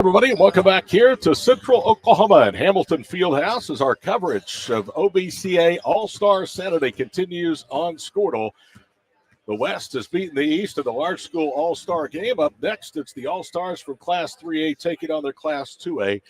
Everybody, and welcome back here to Central Oklahoma and Hamilton Fieldhouse as our coverage of OBCA All-Star Saturday continues on Squirtle. The West has beaten the East in the large school All-Star game. Up next, it's the All-Stars from Class 3A taking on their Class 2A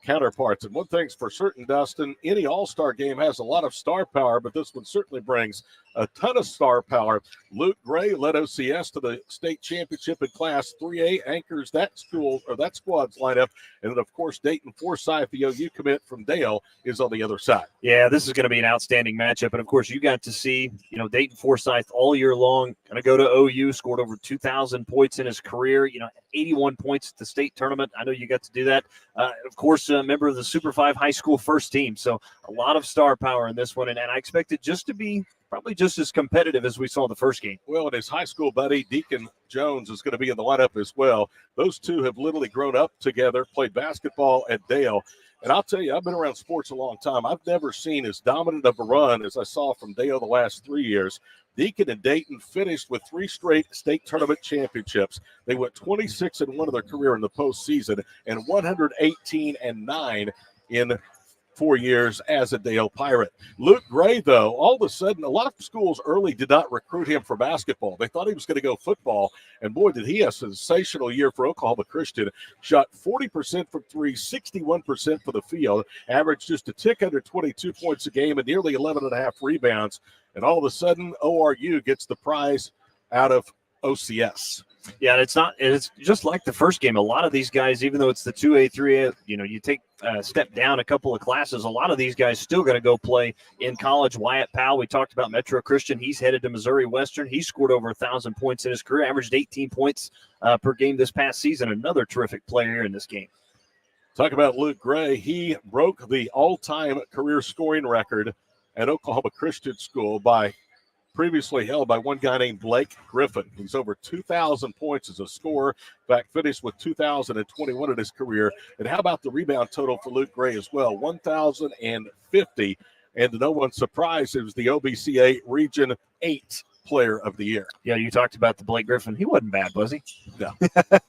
counterparts. And one thing's for certain, Dustin, any All-Star game has a lot of star power, but this one certainly brings a ton of star power. Luke Gray led OCS to the state championship in Class 3A, anchors that school or that squad's lineup. And then, of course, Dayton Forsyth, the OU commit from Dale, is on the other side. Yeah, this is going to be an outstanding matchup. And, of course, you got to see, Dayton Forsyth all year long. Going to go to OU, scored over 2,000 points in his career, 81 points at the state tournament. I know you got to do that. Of course, a member of the Super 5 high school first team. So a lot of star power in this one. And I expect it just to be probably just as competitive as we saw the first game. Well, and his high school buddy, Deacon Jones, is going to be in the lineup as well. Those two have literally grown up together, played basketball at Dale. And I'll tell you, I've been around sports a long time. I've never seen as dominant of a run as I saw from Dale the last 3 years. Deacon and Dayton finished with 3 straight state tournament championships. They went 26-1 of their career in the postseason and 118-9 in 4 years as a Dale Pirate. Luke Gray, though, all of a sudden, a lot of schools early did not recruit him for basketball. They thought he was going to go football, and boy, did he have a sensational year for Oklahoma Christian. Shot 40% from 3, 61% for the field, averaged just a tick under 22 points a game and nearly 11.5 rebounds. And all of a sudden, ORU gets the prize out of OCS. Yeah, it's just like the first game. A lot of these guys, even though it's the 2A, 3A, you take a step down a couple of classes, a lot of these guys still going to go play in college. Wyatt Powell, we talked about Metro Christian. He's headed to Missouri Western. He scored over 1,000 points in his career, averaged 18 points per game this past season. Another terrific player in this game. Talk about Luke Gray. He broke the all-time career scoring record at Oklahoma Christian School previously held by one guy named Blake Griffin. He's over 2,000 points as a scorer. In fact, finished with 2,021 in his career. And how about the rebound total for Luke Gray as well? 1,050. And to no one's surprise, it was the OBCA Region 8 Player of the Year. Yeah, you talked about the Blake Griffin. He wasn't bad, was he? No. I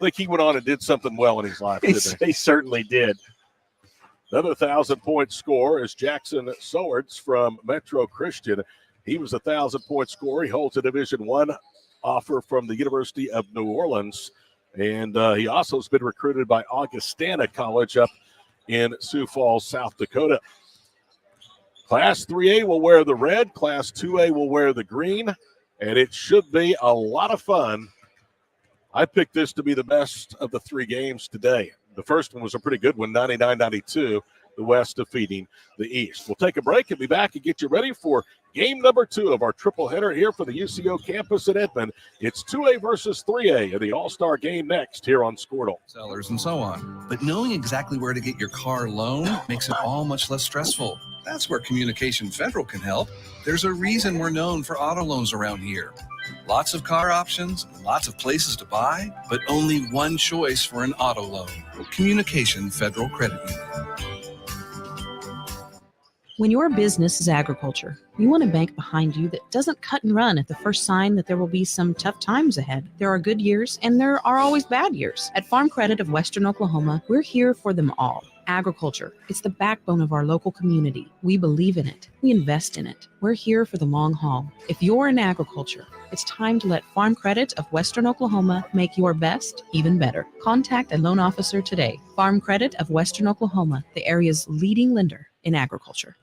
think he went on and did something well in his life, didn't he? He certainly did. Another 1,000-point scorer is Jackson Swords from Metro Christian. He was a 1,000-point scorer. He holds a Division I offer from the University of New Orleans. And he also has been recruited by Augustana College up in Sioux Falls, South Dakota. Class 3A will wear the red. Class 2A will wear the green. And it should be a lot of fun. I picked this to be the best of the 3 games today. The first one was a pretty good one, 99-92. The West defeating the East. We'll take a break and be back and get you ready for game number 2 of our triple header here for the UCO campus in Edmond. It's 2A versus 3A in the All-Star game next here on Squirtle. Sellers and so on. But knowing exactly where to get your car loan makes it all much less stressful. That's where Communication Federal can help. There's a reason we're known for auto loans around here. Lots of car options, lots of places to buy, but only one choice for an auto loan. Communication Federal Credit Union. When your business is agriculture, you want a bank behind you that doesn't cut and run at the first sign that there will be some tough times ahead. There are good years and there are always bad years. At Farm Credit of Western Oklahoma, we're here for them all. Agriculture, it's the backbone of our local community. We believe in it. We invest in it. We're here for the long haul. If you're in agriculture, it's time to let Farm Credit of Western Oklahoma make your best even better. Contact a loan officer today. Farm Credit of Western Oklahoma, the area's leading lender in agriculture.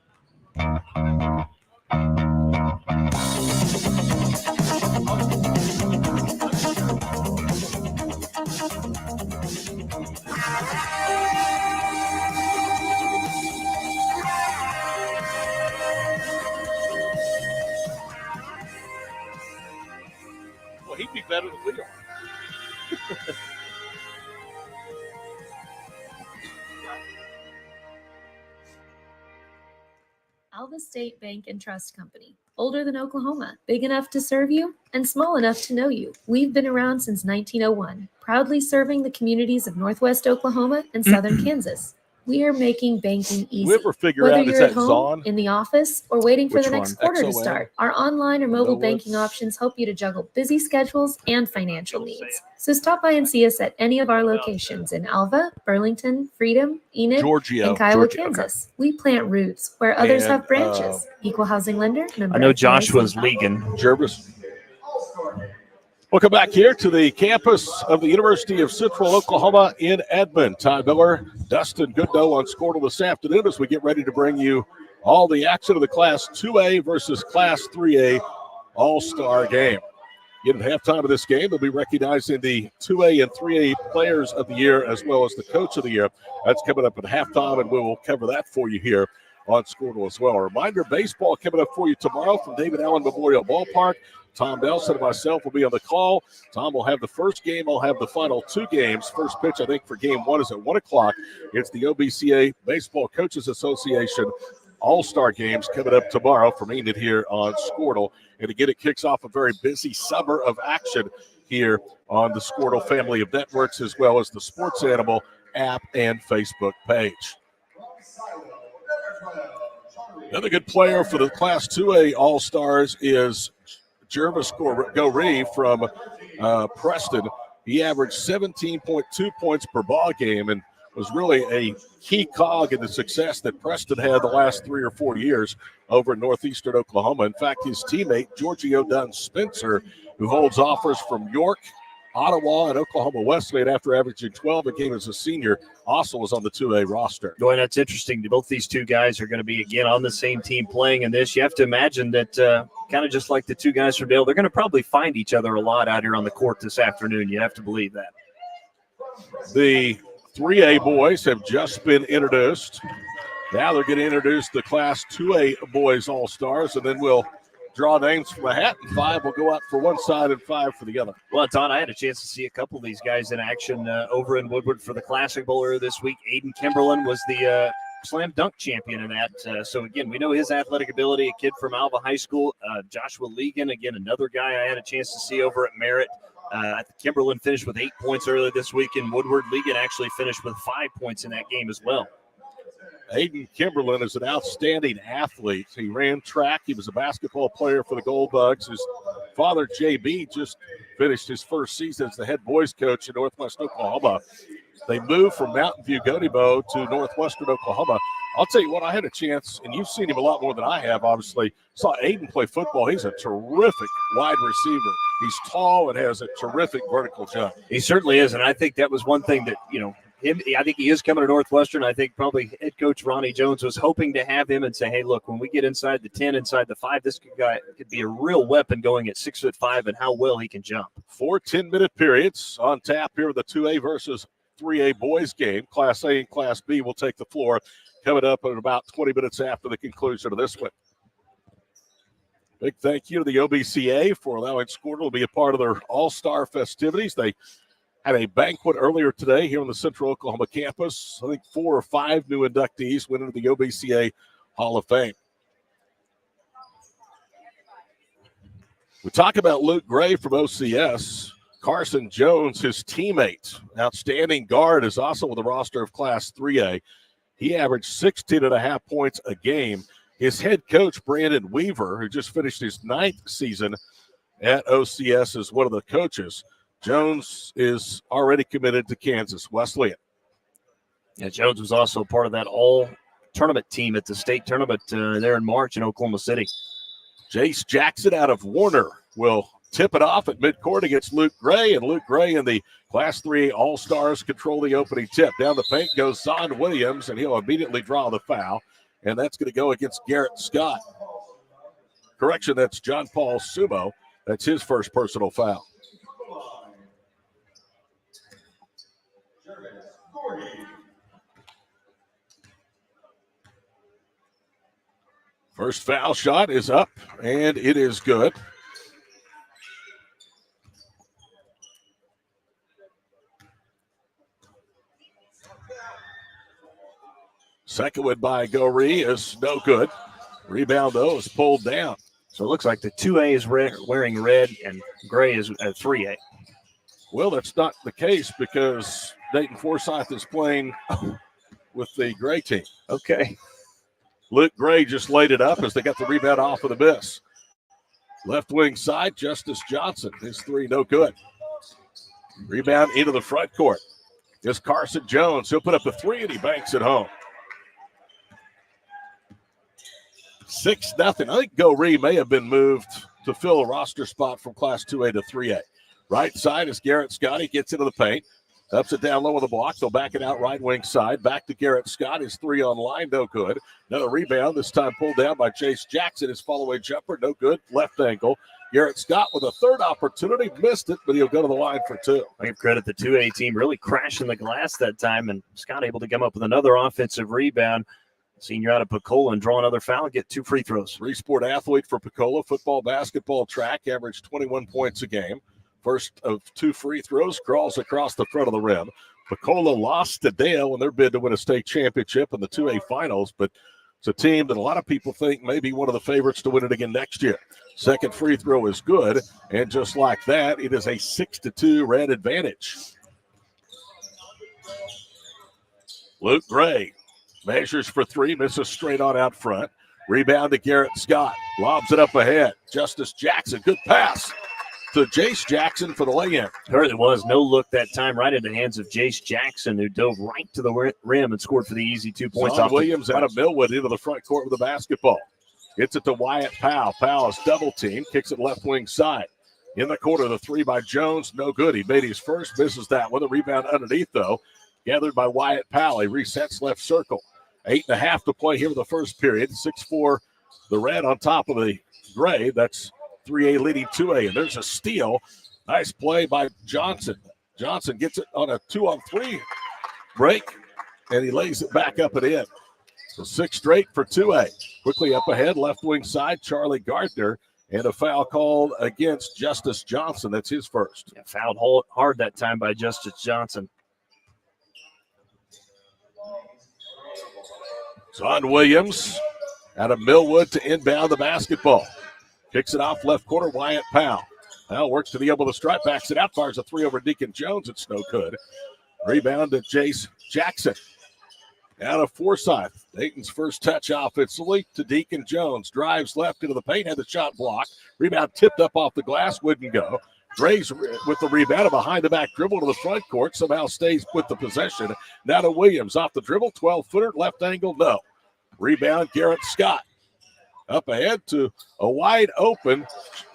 Well, he'd be better than we are. Alva State Bank and Trust Company. Older than Oklahoma, big enough to serve you, and small enough to know you. We've been around since 1901, proudly serving the communities of Northwest Oklahoma and Southern Kansas. We are making banking easy. We ever figure Whether out is you're that at home, Zon? in the office, or waiting for Which the next one? quarter to XOM? start, our online or mobile Know banking what's- options help you to juggle busy schedules and financial needs. So stop by and see us at any of our locations in Alva, Burlington, Freedom, Enid, Giorgio. and Kiowa, Georgia, okay. Kansas. We plant roots where others And, have branches. Equal housing lender. I know Joshua's leaguing. Jervis. Welcome back here to the campus of the University of Central Oklahoma in Edmond. Ty Miller, Dustin Goodnow on Squirtle this afternoon as we get ready to bring you all the action of the Class 2A versus Class 3A All-Star game. At halftime of this game, they'll be recognizing the 2A and 3A Players of the Year as well as the Coach of the Year. That's coming up at halftime, and we will cover that for you here on Squirtle as well. A reminder, baseball coming up for you tomorrow from David Allen Memorial Ballpark. Tom Nelson and myself will be on the call. Tom will have the first game. I'll have the final two games. First pitch, I think, for game one is at 1 o'clock. It's the OBCA Baseball Coaches Association All-Star Games coming up tomorrow from Enid here on Squirtle. And again, it kicks off a very busy summer of action here on the Squirtle family of networks, as well as the Sports Animal app and Facebook page. Another good player for the Class 2A All-Stars is Jervis Goree from Preston. He averaged 17.2 points per ball game and was really a key cog in the success that Preston had the last 3 or 4 years over in northeastern Oklahoma. In fact, his teammate, Giorgio Dunn Spencer, who holds offers from York, Ottawa, and Oklahoma Wesleyan after averaging 12 a game as a senior, also was on the 2A roster. Boy, that's interesting. Both these two guys are going to be, again, on the same team playing in this. You have to imagine that kind of just like the two guys from Dale, they're going to probably find each other a lot out here on the court this afternoon. You have to believe that. The 3A boys have just been introduced. Now they're going to introduce the Class 2A boys All-Stars, and then we'll draw names from a hat, and 5 will go out for one side and 5 for the other. Well, Don, I had a chance to see a couple of these guys in action over in Woodward for the Classic Bowl earlier this week. Aiden Kimberlin was the slam dunk champion in that. So, again, we know his athletic ability, a kid from Alva High School. Joshua Legan, again, another guy I had a chance to see over at Merritt. I think Kimberlin finished with 8 points earlier this week in Woodward. Legan actually finished with 5 points in that game as well. Aiden Kimberlin is an outstanding athlete. He ran track. He was a basketball player for the Gold Bugs. His father, JB, just finished his first season as the head boys coach in Northwest Oklahoma. They moved from Mountain View Gotebo to Northwestern Oklahoma. I'll tell you what, I had a chance, and you've seen him a lot more than I have, obviously. Saw Aiden play football. He's a terrific wide receiver. He's tall and has a terrific vertical jump. He certainly is, and I think that was one thing that, I think he is coming to Northwestern. I think probably head coach Ronnie Jones was hoping to have him and say, hey, look, when we get inside the 10, inside the 5, this guy could be a real weapon going at 6'5" and how well he can jump. 4 10-minute periods on tap here with the 2A versus 3A boys game. Class A and Class B will take the floor coming up in about 20 minutes after the conclusion of this one. Big thank you to the OBCA for allowing Squirtle to be a part of their all-star festivities. They had a banquet earlier today here on the Central Oklahoma campus. I think 4 or 5 new inductees went into the OBCA Hall of Fame. We talk about Luke Gray from OCS. Carson Jones, his teammate, outstanding guard, is also on the roster of Class 3A. He averaged 16.5 points a game. His head coach, Brandon Weaver, who just finished his 9th season at OCS, is one of the coaches. Jones is already committed to Kansas Wesleyan. Yeah, Jones was also part of that all-tournament team at the state tournament there in March in Oklahoma City. Jace Jackson out of Warner will tip it off at midcourt against Luke Gray, and Luke Gray and the Class 3 All-Stars control the opening tip. Down the paint goes Son Williams, and he'll immediately draw the foul, and that's going to go against Garrett Scott. Correction, that's John Paul Sumo. That's his first personal foul. First foul shot is up, and it is good. Second one by Goree is no good. Rebound, though, is pulled down. So it looks like the 2A is wearing red and Gray is 3A. Well, that's not the case because Dayton Forsyth is playing with the Gray team. Okay. Luke Gray just laid it up as they got the rebound off of the miss. Left wing side, Justice Johnson. His three, no good. Rebound into the front court. Is Carson Jones. He'll put up a three, and he banks it home. 6-0. I think Go Ree may have been moved to fill a roster spot from Class 2A to 3A. Right side is Garrett Scott. He gets into the paint. Ups it down low with the block. They'll back it out right wing side. Back to Garrett Scott. His three on line, no good. Another rebound, this time pulled down by Chase Jackson. His follow-away jumper, no good. Left ankle. Garrett Scott with a third opportunity. Missed it, but he'll go to the line for two. I give credit the 2A team really crashing the glass that time, and Scott able to come up with another offensive rebound. Senior out of Pecola and draw another foul and get 2 free throws. Three-sport athlete for Pecola. Football, basketball, track. Averaged 21 points a game. First of 2 free throws, crawls across the front of the rim. Pecola lost to Dale in their bid to win a state championship in the 2A finals, but it's a team that a lot of people think may be one of the favorites to win it again next year. Second free throw is good, and just like that, it is a 6-2 Red advantage. Luke Gray measures for three, misses straight on out front. Rebound to Garrett Scott, lobs it up ahead. Justice Jackson, good pass to Jace Jackson for the lay-in. There it was. No look that time, right in the hands of Jace Jackson, who dove right to the rim and scored for the easy 2 points. John Williams out of Millwood into the front court with the basketball. Gets it to Wyatt Powell. Powell is double-teamed, kicks it left wing side. In the quarter, the three by Jones, no good. He made his first, misses that one. A rebound underneath, though, gathered by Wyatt Powell. He resets left circle. 8.5 to play here in the first period. 6-4, the Red on top of the Gray. That's 3A leading 2A, and there's a steal. Nice play by Johnson. Johnson gets it on a 2-on-3 break, and he lays it back up and in. So 6 straight for 2A. Quickly up ahead, left wing side, Charlie Gardner, and a foul called against Justice Johnson. That's his first. Yeah, fouled hard that time by Justice Johnson. John Williams out of Millwood to inbound the basketball. Kicks it off left corner, Wyatt Powell. Powell works to the elbow of the stripe, backs it out, fires a three over Deacon Jones. It's no good. Rebound to Jace Jackson. Out of Forsyth. Dayton's first touch offensively to Deacon Jones. Drives left into the paint, had the shot blocked. Rebound tipped up off the glass, wouldn't go. Graves with the rebound, a behind-the-back dribble to the front court. Somehow stays with the possession. Now to Williams off the dribble, 12-footer, left angle, no. Rebound, Garrett Scott. Up ahead to a wide open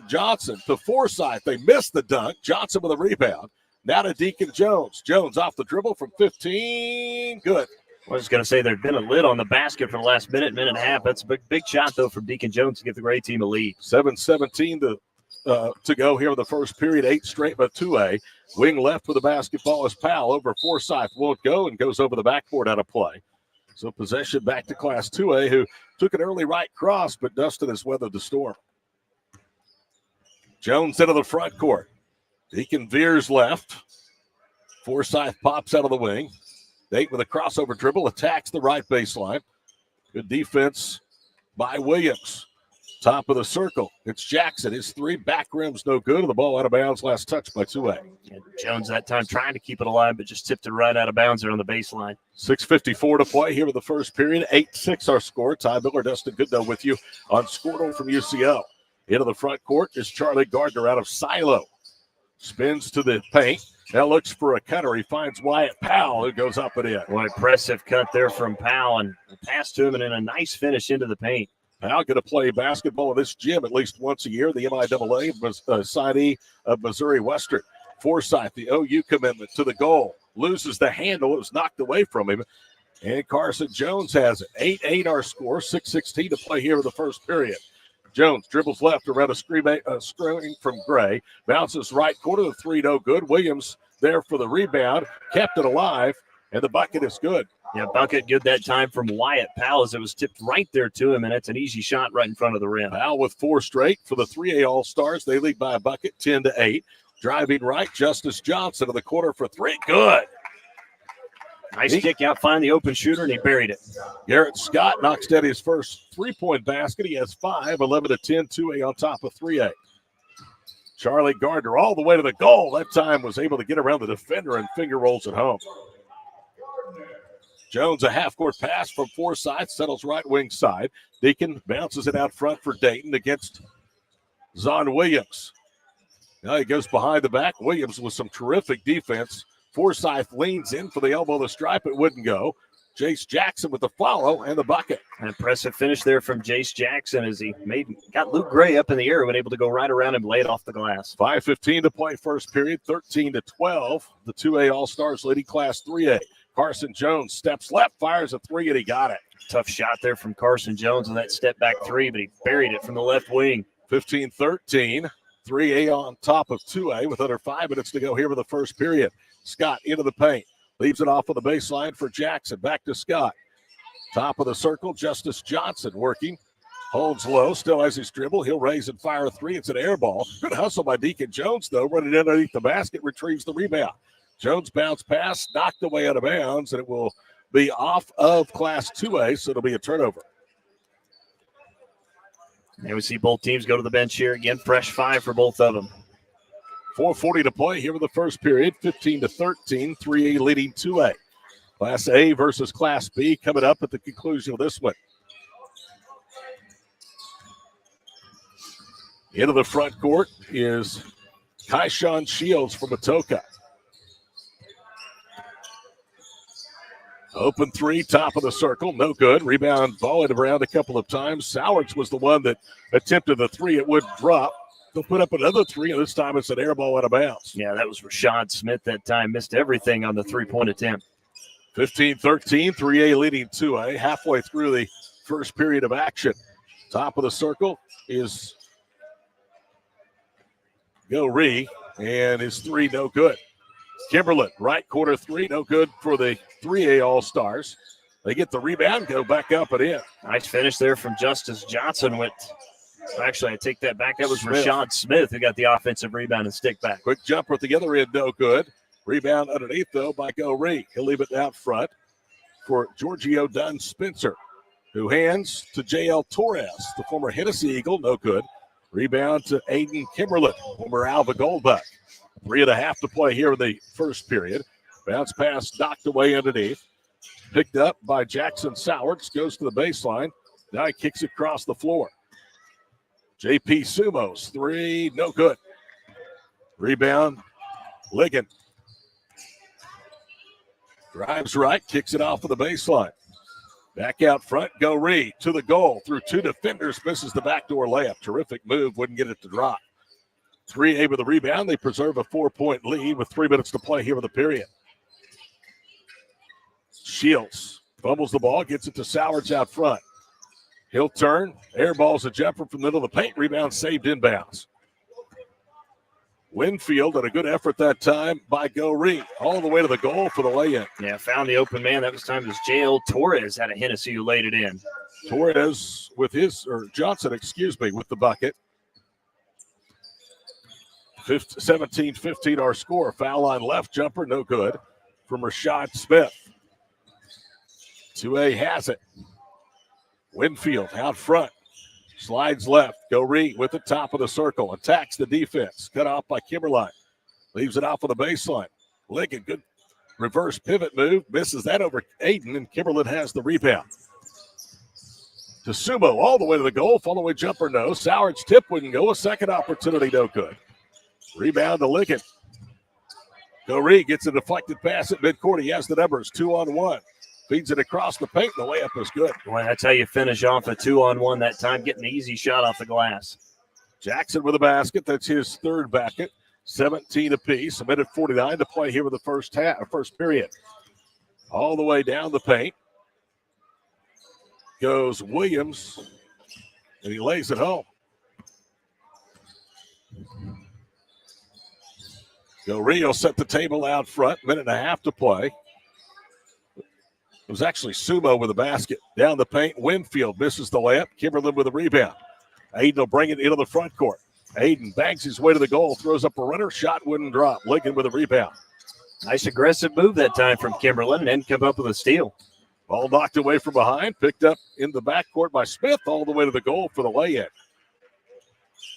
Johnson to Forsyth. They missed the dunk. Johnson with a rebound. Now to Deacon Jones. Jones off the dribble from 15. Good. I was going to say there'd been a lid on the basket for the last minute and a half. That's a big shot, though, from Deacon Jones to give the Gray team a lead. 7:17 to go here in the first period. 8 straight by 2A. Wing left with the basketball is Powell over Forsyth. Won't go and goes over the backboard out of play. So possession back to Class 2A, who took an early right cross, but Dustin has weathered the storm. Jones into the front court. Deacon veers left. Forsyth pops out of the wing. Dayton with a crossover dribble, attacks the right baseline. Good defense by Williams. Top of the circle. It's Jackson. His three, back rim's no good. The ball out of bounds, last touch by 2A. And Jones that time trying to keep it alive, but just tipped it right out of bounds there on the baseline. 6:54 to play here in the first period. 8-6 our score. Ty Miller, Dustin Goodnow with you on Squirtle from UCO. Into the front court is Charlie Gardner out of Silo. Spins to the paint. Now looks for a cutter. He finds Wyatt Powell, who goes up and in. Well, impressive cut there from Powell, and a pass to him and then a nice finish into the paint. Powell going to play basketball in this gym at least once a year. The MIAA signee of Missouri Western. Forsyth, the OU commitment to the goal. Loses the handle. It was knocked away from him. And Carson Jones has it. 8-8 our score. 6:16 to play here in the first period. Jones dribbles left around a screen from Gray. Bounces right corner. The three no good. Williams there for the rebound. Kept it alive. And the bucket is good. Yeah, bucket good that time from Wyatt Powell as it was tipped right there to him, and it's an easy shot right in front of the rim. Powell with 4 straight for the 3A All-Stars. They lead by a bucket, 10-8. Driving right, Justice Johnson to the corner for 3. Good. Nice kick out, find the open shooter, and he buried it. Garrett Scott knocks down his first 3-point basket. He has 5, 11-10, 2A on top of 3A. Charlie Gardner all the way to the goal. That time was able to get around the defender and finger rolls it home. Jones, a half-court pass from Forsyth, settles right wing side. Deacon bounces it out front for Dayton against Zon Williams. Now he goes behind the back. Williams with some terrific defense. Forsyth leans in for the elbow of the stripe. It wouldn't go. Jace Jackson with the follow and the bucket. An impressive finish there from Jace Jackson as he got Luke Gray up in the air and able to go right around him and lay it off the glass. 5:15 to play first period, 13-12. The 2A All-Stars leading Class 3A. Carson Jones steps left, fires a three, and he got it. Tough shot there from Carson Jones on that step back three, but he buried it from the left wing. 15-13, 3A on top of 2A with under 5 minutes to go here with the first period. Scott into the paint. Leaves it off of the baseline for Jackson. Back to Scott. Top of the circle, Justice Johnson working. Holds low, still has his dribble. He'll raise and fire a three. It's an air ball. Good hustle by Deacon Jones, though. Running underneath the basket, retrieves the rebound. Jones bounce pass, knocked away out of bounds, and it will be off of Class 2A, so it'll be a turnover. And we see both teams go to the bench here again. Fresh 5 for both of them. 4:40 to play here with the first period. 15-13, 3A leading 2A. Class A versus Class B coming up at the conclusion of this one. Into the front court is Kaishan Shields from Atoka. Open three, top of the circle, no good. Rebound, volleyed around a couple of times. Sowards was the one that attempted the three. It would drop. They'll put up another three, and this time it's an air ball out of bounds. Yeah, that was Rashad Smith that time. Missed everything on the three-point attempt. 15-13, 3A leading 2A. Halfway through the first period of action. Top of the circle is Goree, and his three no good. Kimberlin, right corner three, no good for the 3A All-Stars. They get the rebound, go back up and in. Nice finish there from Justice Johnson. Actually, I take that back. That was Rashad Smith who got the offensive rebound and stick back. Quick jumper at the other end, no good. Rebound underneath, though, by Goree. He'll leave it out front for Giorgio Dunn Spencer, who hands to J.L. Torres, the former Hennessy Eagle, no good. Rebound to Aiden Kimberlin, former Alva Goldbuck. 3.5 to play here in the first period. Bounce pass knocked away underneath. Picked up by Jackson Sowards. Goes to the baseline. Now he kicks it across the floor. J.P. Sumos, three, no good. Rebound, Ligon. Drives right, kicks it off of the baseline. Back out front, Goree to the goal. Through two defenders, misses the backdoor layup. Terrific move, wouldn't get it to drop. 3A with the rebound. They preserve a 4-point lead with 3 minutes to play here in the period. Shields fumbles the ball, gets it to Sowards out front. He'll turn, airballs a jumper from the middle of the paint, rebound saved inbounds. Winfield had a good effort that time by Goree, all the way to the goal for the lay-in. Yeah, found the open man. That was time as J.L. Torres had a Hennessy who laid it in. Torres with Johnson, with the bucket. 17-15 our score. Foul line left jumper, no good from Rashad Smith. 2A has it. Winfield out front. Slides left. Goree with the top of the circle. Attacks the defense. Cut off by Kimberline. Leaves it off of the baseline. Ligon, good reverse pivot move. Misses that over Aiden, and Kimberlin has the rebound. To Sumo all the way to the goal. Follow-away jumper, no. Sowards tip wouldn't go. A second opportunity, no good. Rebound to Ligon. Goree gets a deflected pass at midcourt. He has the numbers, 2-on-1. Feeds it across the paint. The layup is good. Boy, that's how you finish off a 2-on-1 that time, getting an easy shot off the glass. Jackson with a basket. That's his third basket. 17 apiece. A minute 49 to play here with the first period. All the way down the paint goes Williams, and he lays it home. Goree will set the table out front. Minute and a half to play. It was actually Sumo with a basket. Down the paint, Winfield misses the layup. Kimberlin with a rebound. Aiden will bring it into the front court. Aiden bangs his way to the goal, throws up a runner. Shot wouldn't drop. Ligon with a rebound. Nice aggressive move that time from Kimberlin, and then come up with a steal. Ball knocked away from behind. Picked up in the backcourt by Smith all the way to the goal for the lay-in.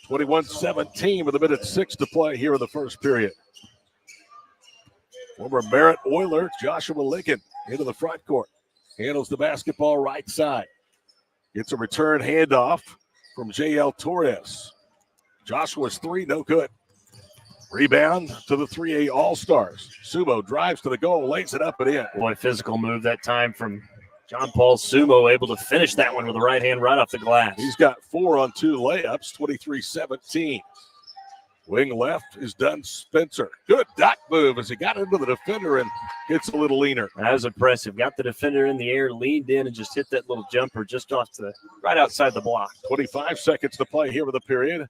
21-17 with a minute 6 to play here in the first period. Former Merritt Oiler, Joshua Ligon, into the front court. handles the basketball right side. Gets a return handoff from J.L. Torres. Joshua's three, no good. Rebound to the 3A All-Stars. Sumo drives to the goal, lays it up and in. Boy, physical move that time from John Paul Sumo, able to finish that one with the right hand right off the glass. He's got 4 on 2 layups, 23-17. Wing left is done Spencer. Good dot move as he got into the defender and gets a little leaner. That was impressive. Got the defender in the air, leaned in, and just hit that little jumper just off right outside the block. 25 seconds to play here with the period.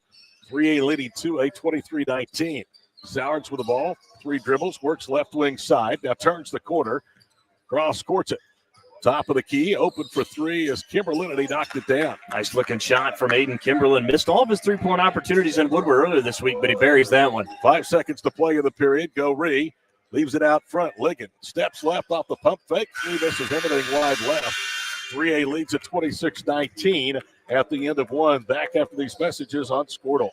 3A leading 2A, 23-19. Sowards with the ball. 3 dribbles, works left wing side. Now turns the corner. Cross courts it. Top of the key, open for 3 as Kimberlin, and he knocked it down. Nice looking shot from Aiden Kimberlin. Missed all of his 3-point opportunities in Woodward earlier this week, but he buries that one. 5 seconds to play in the period. Go Ree. Leaves it out front. Ligon steps left off the pump fake. 3 misses everything wide left. 3A leads at 26-19 at the end of 1. Back after these messages on Squirtle.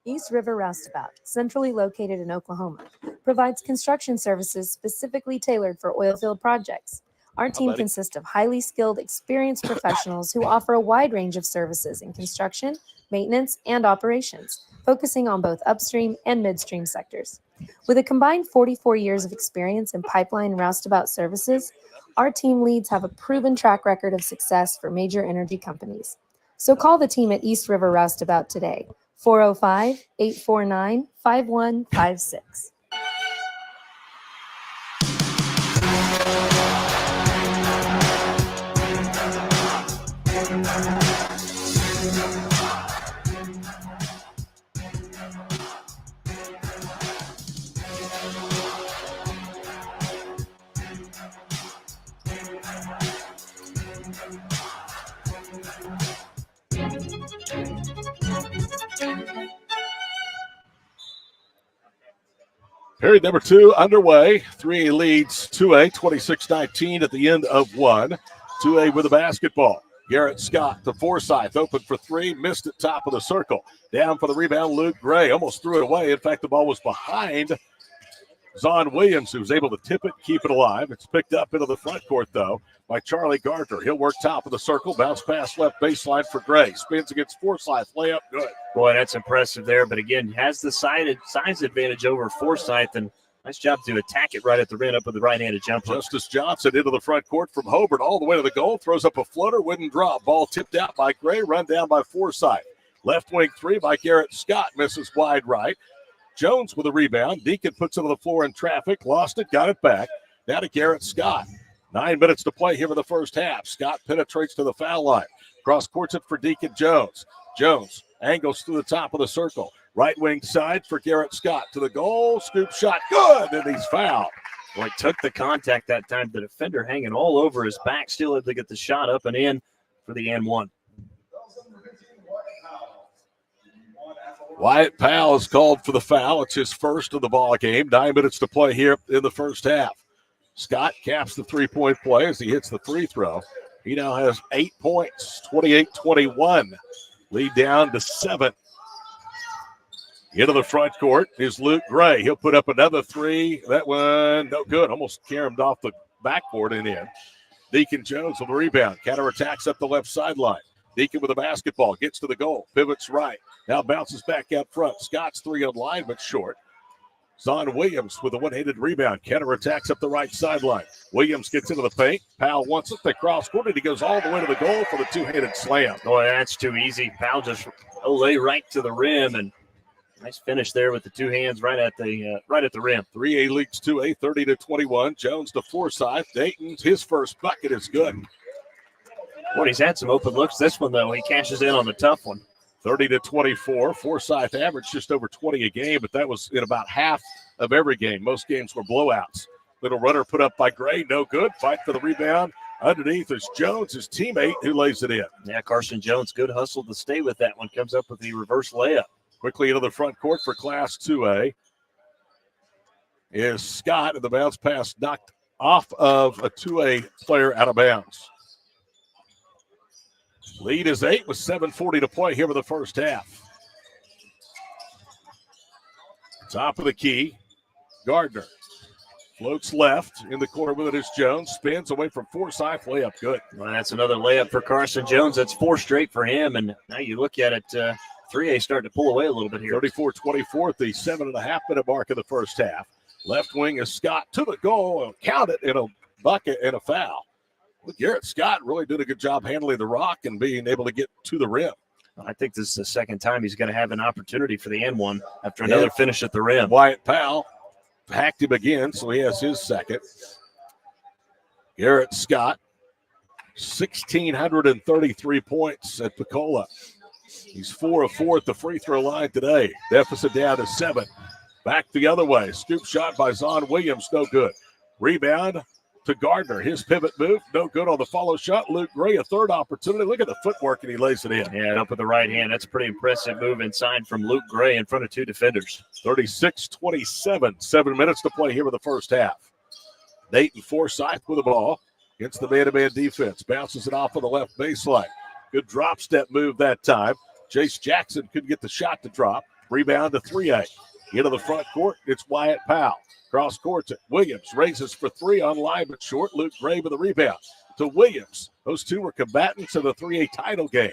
East River Roustabout, centrally located in Oklahoma, provides construction services specifically tailored for oilfield projects. Our team consists of highly skilled, experienced professionals who offer a wide range of services in construction, maintenance, and operations, focusing on both upstream and midstream sectors. With a combined 44 years of experience in pipeline and roustabout services, our team leads have a proven track record of success for major energy companies. So call the team at East River Roustabout today, 405-849-5156. Period number 2 underway. 3A leads 2A 26-19 at the end of 1. 2A with the basketball. Garrett Scott to Forsyth, open for 3, missed at top of the circle. Down for the rebound, Luke Gray. Almost threw it away. In fact, the ball was behind Zon Williams, who was able to tip it, keep it alive. It's picked up into the front court, though, by Charlie Gardner. He'll work top of the circle, bounce pass left baseline for Gray. Spins against Forsyth, layup, good. Boy, that's impressive there. But again, has the size advantage over Forsyth, and nice job to attack it right at the rim up with the right-handed jumper. Justice Johnson into the front court from Hobart all the way to the goal. Throws up a floater, wouldn't drop. Ball tipped out by Gray, run down by Forsyth. Left wing 3 by Garrett Scott, misses wide right. Jones with a rebound. Deacon puts it on the floor in traffic. Lost it, got it back. Now to Garrett Scott. 9 minutes to play here in the first half. Scott penetrates to the foul line. Cross courts it for Deacon Jones. Jones angles through the top of the circle. Right wing side for Garrett Scott. To the goal. Scoop shot. Good. And he's fouled. Boy, took the contact that time. The defender hanging all over his back. Still able to get the shot up and in for the and 1. Wyatt Powell is called for the foul. It's his first of the ball game. 9 minutes to play here in the first half. Scott caps the 3-point play as he hits the free throw. He now has 8 points, 28-21. Lead down to 7. Into the front court is Luke Gray. He'll put up another 3. That one, no good. Almost caromed off the backboard and in. Deacon Jones with the rebound. Counterattacks up the left sideline. Deacon with the basketball. Gets to the goal. Pivots right. Now bounces back out front. Scott's 3 on line, but short. Zon Williams with a one-handed rebound. counterattacks up the right sideline. Williams gets into the paint. Powell wants it. They cross-court it. He goes all the way to the goal for the two-handed slam. Boy, that's too easy. Powell just lay right to the rim, and nice finish there with the 2 hands right at the rim. 3A leads 2A, 30-21. Jones to Forsyth. Dayton's his first bucket is good. Boy, he's had some open looks. This one, though, he cashes in on the tough one. 30-24. Forsyth averaged just over 20 a game, but that was in about half of every game. Most games were blowouts. Little runner put up by Gray, no good. Fight for the rebound. Underneath is Jones, his teammate, who lays it in. Yeah, Carson Jones, good hustle to stay with that one. Comes up with the reverse layup. Quickly into the front court for Class 2A is Scott, and the bounce pass knocked off of a 2A player out of bounds. Lead is 8 with 7:40 to play here in the first half. Top of the key, Gardner Floats left in the corner with it is Jones. Spins away from Forsyth. Layup good. Well, that's another layup for Carson Jones. That's 4 straight for him. And now you look at it, 3A starting to pull away a little bit here. 34-24 at the 7.5-minute mark of the first half. Left wing is Scott to the goal. Count it in a bucket and a foul. Well, Garrett Scott really did a good job handling the rock and being able to get to the rim. I think this is the second time he's going to have an opportunity for the and one after another finish at the rim. Wyatt Powell hacked him again, so he has his second. Garrett Scott, 1,633 points at Pecola. He's 4 of 4 at the free throw line today. Deficit down to 7. Back the other way. Scoop shot by Zon Williams, no good. Rebound to Gardner. His pivot move, no good on the follow shot. Luke Gray, a third opportunity. Look at the footwork, and he lays it in. Yeah, up with the right hand. That's a pretty impressive move inside from Luke Gray in front of 2 defenders. 36-27, 7 minutes to play here in the first half. Dayton Forsyth with the ball against the man-to-man defense. Bounces it off of the left baseline. Good drop step move that time. Jace Jackson couldn't get the shot to drop. Rebound to 3A. Into the front court, it's Wyatt Powell. Cross court to Williams. Raises for 3 on line but short. Luke Gray with the rebound to Williams. Those two were combatants in the 3A title game.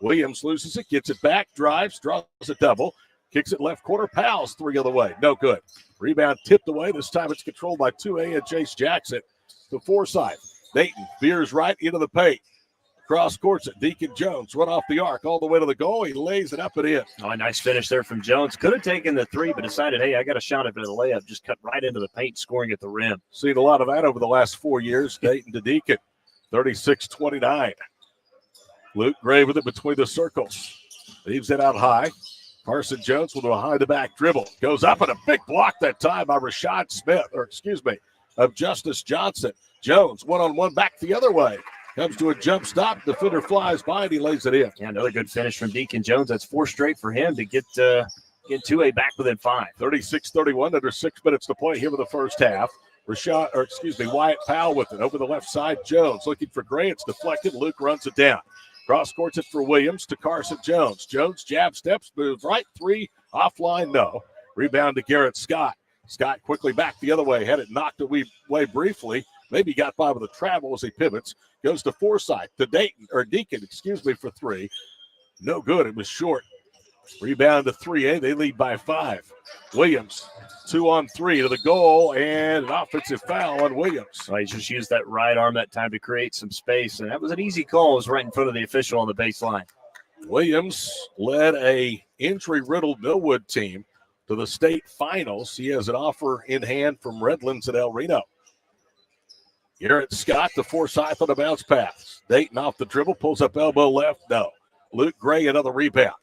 Williams loses it, gets it back, drives, draws a double. Kicks it left corner. Powell's 3 other way. No good. Rebound tipped away. This time it's controlled by 2A and Jace Jackson to Forsyth. Dayton veers right into the paint. Cross courts at Deacon Jones. Run off the arc all the way to the goal. He lays it up and in. Oh, a nice finish there from Jones. Could have taken the 3, but decided, hey, I got a shot at the layup. Just cut right into the paint, scoring at the rim. Seen a lot of that over the last 4 years. Dayton to Deacon, 36-29. Luke Gray with it between the circles. Leaves it out high. Carson Jones with a behind-the-back dribble. Goes up and a big block that time by Rashad Smith, of Justice Johnson. Jones one-on-one back the other way. Comes to a jump stop. Defender flies by and he lays it in. Yeah, another good finish from Deacon Jones. That's 4 straight for him to get 2A back within 5. 36-31, under 6 minutes to play here in the first half. Wyatt Powell with it over the left side. Jones looking for Gray. It's deflected. Luke runs it down. Cross courts it for Williams to Carson Jones. Jones jab steps, moves right, 3, offline, no. Rebound to Garrett Scott. Scott quickly back the other way. Had it knocked away briefly. Maybe got by with a travel as he pivots. Goes to Forsyth, to Deacon, for 3. No good. It was short. Rebound to 3A. They lead by 5. Williams, 2-on-3 to the goal, and an offensive foul on Williams. He just used that right arm that time to create some space, and that was an easy call. It was right in front of the official on the baseline. Williams led a injury-riddled Millwood team to the state finals. He has an offer in hand from Redlands at El Reno. Garrett Scott to Forsyth on a bounce pass. Dayton off the dribble, pulls up elbow left, no. Luke Gray, another rebound.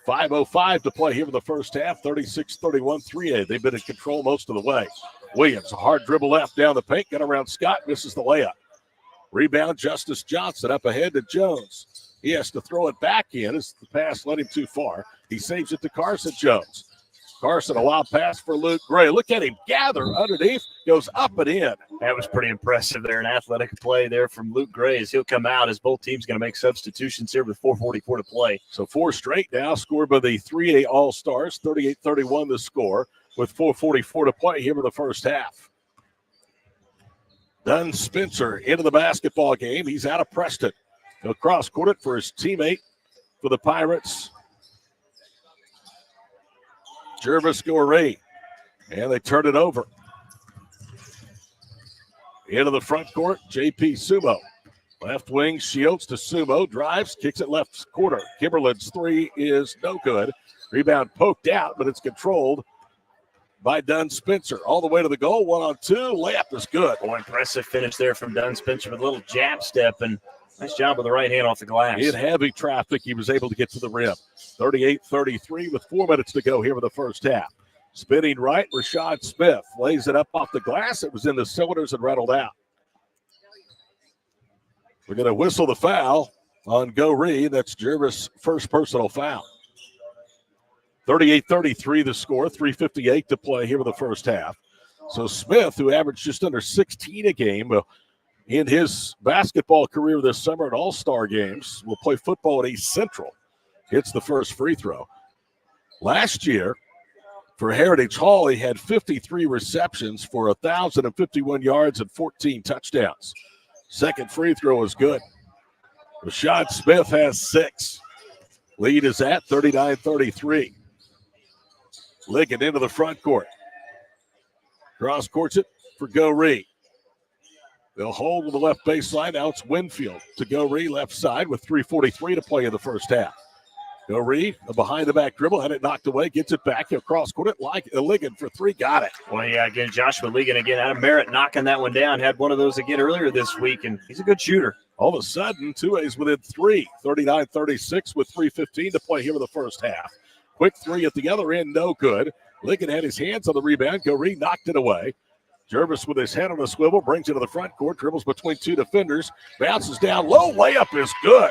5:05 to play here in the first half, 36-31, 3A. They've been in control most of the way. Williams, a hard dribble left down the paint, got around Scott, misses the layup. Rebound, Justice Johnson up ahead to Jones. He has to throw it back in as the pass led him too far. He saves it to Carson Jones. Carson, a wild pass for Luke Gray. Look at him gather underneath, goes up and in. That was pretty impressive there. An athletic play there from Luke Gray as he'll come out as both teams going to make substitutions here with 4:44 to play. So 4 straight now, scored by the 3A All-Stars, 38-31 the score, with 4:44 to play here in the first half. Dunn Spencer into the basketball game. He's out of Preston. He'll cross-court it for his teammate for the Pirates, Jervis Goree, and they turn it over. Into the front court, J.P. Sumo. Left wing, Shields to Sumo, drives, kicks it left quarter. Kimberlin's 3 is no good. Rebound poked out, but it's controlled by Dunn Spencer. All the way to the goal, 1-on-2, layup is good. Boy, impressive finish there from Dunn Spencer with a little jab step, and nice job with the right hand off the glass. In heavy traffic, he was able to get to the rim. 38-33 with 4 minutes to go here in the first half. Spinning right, Rashad Smith lays it up off the glass. It was in the cylinders and rattled out. We're going to whistle the foul on Goree. That's Jervis' first personal foul. 38-33 the score, 3:58 to play here in the first half. So Smith, who averaged just under 16 a game in his basketball career this summer at All-Star games, will play football at East Central. Hits the first free throw. Last year, For Heritage Hall, he had 53 receptions for 1,051 yards and 14 touchdowns. Second free throw is good. Rashad Smith has 6. Lead is at 39-33. Liggett into the front court. Cross courts it for Goree. They'll hold with the left baseline. Now it's Winfield to Goree, left side with 3:43 to play in the first half. Goree, a behind-the-back dribble, had it knocked away, gets it back. He'll cross-court it like Liggett for 3, got it. Well, yeah, again, Joshua Liggett again out of Merritt knocking that one down. Had one of those again earlier this week, and he's a good shooter. All of a sudden, 2A's within 3, 39-36 with 3:15 to play here in the first half. Quick 3 at the other end, no good. Liggett had his hands on the rebound. Goree knocked it away. Jervis with his head on a swivel, brings it to the front court, dribbles between 2 defenders, bounces down low, layup is good.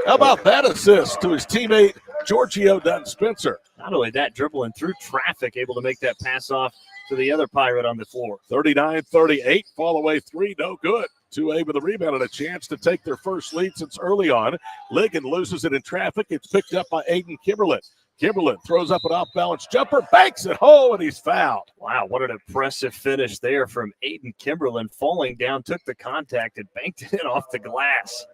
How about that assist to his teammate, Giorgio Dunn-Spencer? Not only that, dribbling through traffic, able to make that pass off to the other Pirate on the floor. 39-38, fall away 3, no good. 2A with a rebound and a chance to take their first lead since early on. Liggett loses it in traffic. It's picked up by Aiden Kimberlin. Kimberlin throws up an off-balance jumper, banks it home, and he's fouled. Wow, what an impressive finish there from Aiden Kimberlin. Falling down, took the contact, and banked it in off the glass.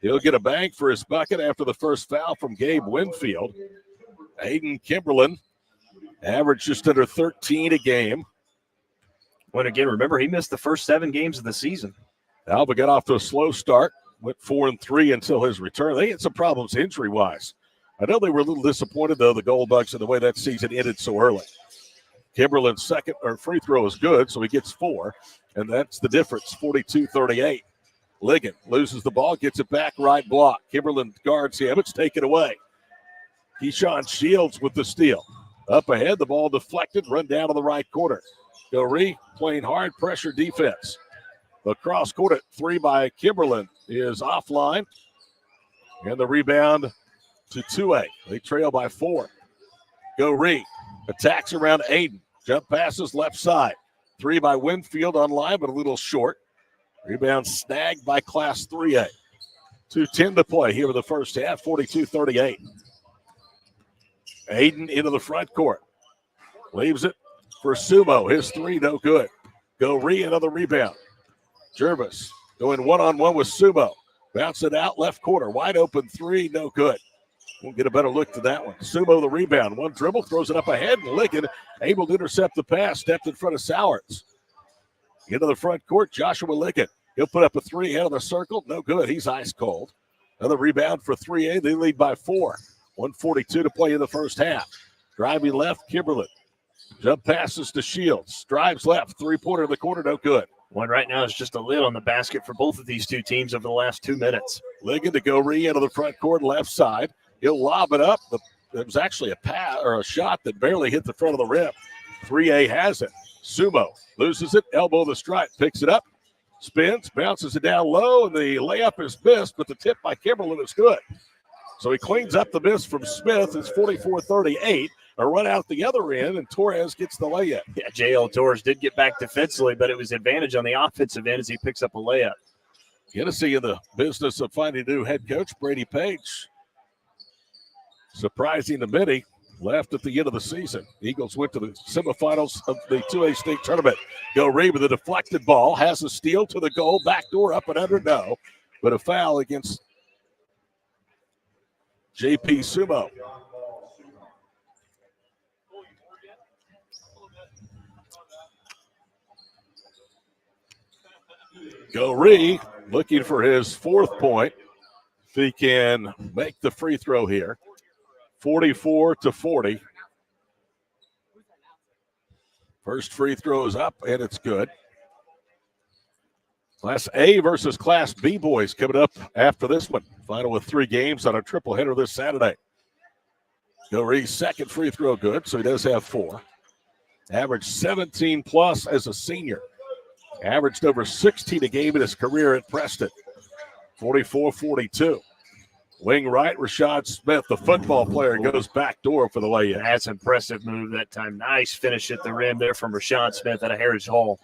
He'll get a bank for his bucket after the first foul from Gabe Winfield. Aiden Kimberlin averaged just under 13 a game. When again, remember, he missed the first 7 games of the season. Alba got off to a slow start, went 4-3 until his return. They had some problems injury-wise. I know they were a little disappointed, though, the Gold Bucks, in the way that season ended so early. Kimberlin's second free throw is good, so he gets 4, and that's the difference, 42-38. Liggett loses the ball, gets it back, right block. Kimberlin guards him. It's taken away. Keyshawn Shields with the steal. Up ahead, the ball deflected, run down to the right corner. Goree playing hard pressure defense. The cross court at 3 by Kimberlin is offline. And the rebound to 2A. They trail by 4. Goree attacks around Aiden. Jump passes left side. 3 by Winfield online, but a little short. Rebound snagged by Class 3A. 2:10 to play here in the first half, 42-38. Aiden into the front court. Leaves it for Sumo. His 3, no good. Goree, another rebound. Jervis going one-on-one with Sumo. Bounce it out, left corner. Wide open 3, no good. We'll get a better look to that one. Sumo the rebound. One dribble, throws it up ahead, and Liggett able to intercept the pass, stepped in front of Sowards. Into the front court, Joshua Liggett. He'll put up a 3 out of the circle. No good. He's ice cold. Another rebound for 3A. They lead by 4. 1:42 to play in the first half. Driving left, Kimberlin. Jump passes to Shields. Drives left. 3-pointer in the corner. No good. One right now is just a lid on the basket for both of these two teams over the last 2 minutes. Liggett to Goree into the front court, left side. He'll lob it up. It was actually a pass or a shot that barely hit the front of the rim. 3A has it. Sumo loses it, elbow the stripe, picks it up, spins, bounces it down low, and the layup is missed, but the tip by Kimberlin is good. So he cleans up the miss from Smith. It's 44-38. A run out the other end, and Torres gets the layup. Yeah, J.L. Torres did get back defensively, but it was advantage on the offensive end as he picks up a layup. Genesee in the business of finding a new head coach, Brady Page. Surprising to many. Left at the end of the season. Eagles went to the semifinals of the 2A state tournament. Goree with a deflected ball, has a steal to the goal, backdoor up and under, no. But a foul against JP Sumo. Goree looking for his 4th point. If he can make the free throw here. 44-40. First free throw is up, and it's good. Class A versus Class B boys coming up after this one. Final with 3 games on a triple header this Saturday. Goree's second free throw good, so he does have 4. Averaged 17-plus as a senior. Averaged over 16 a game in his career at Preston. 44-42. Wing right, Rashad Smith, the football player, goes backdoor for the layup. That's an impressive move that time. Nice finish at the rim there from Rashad Smith out of Heritage Hall.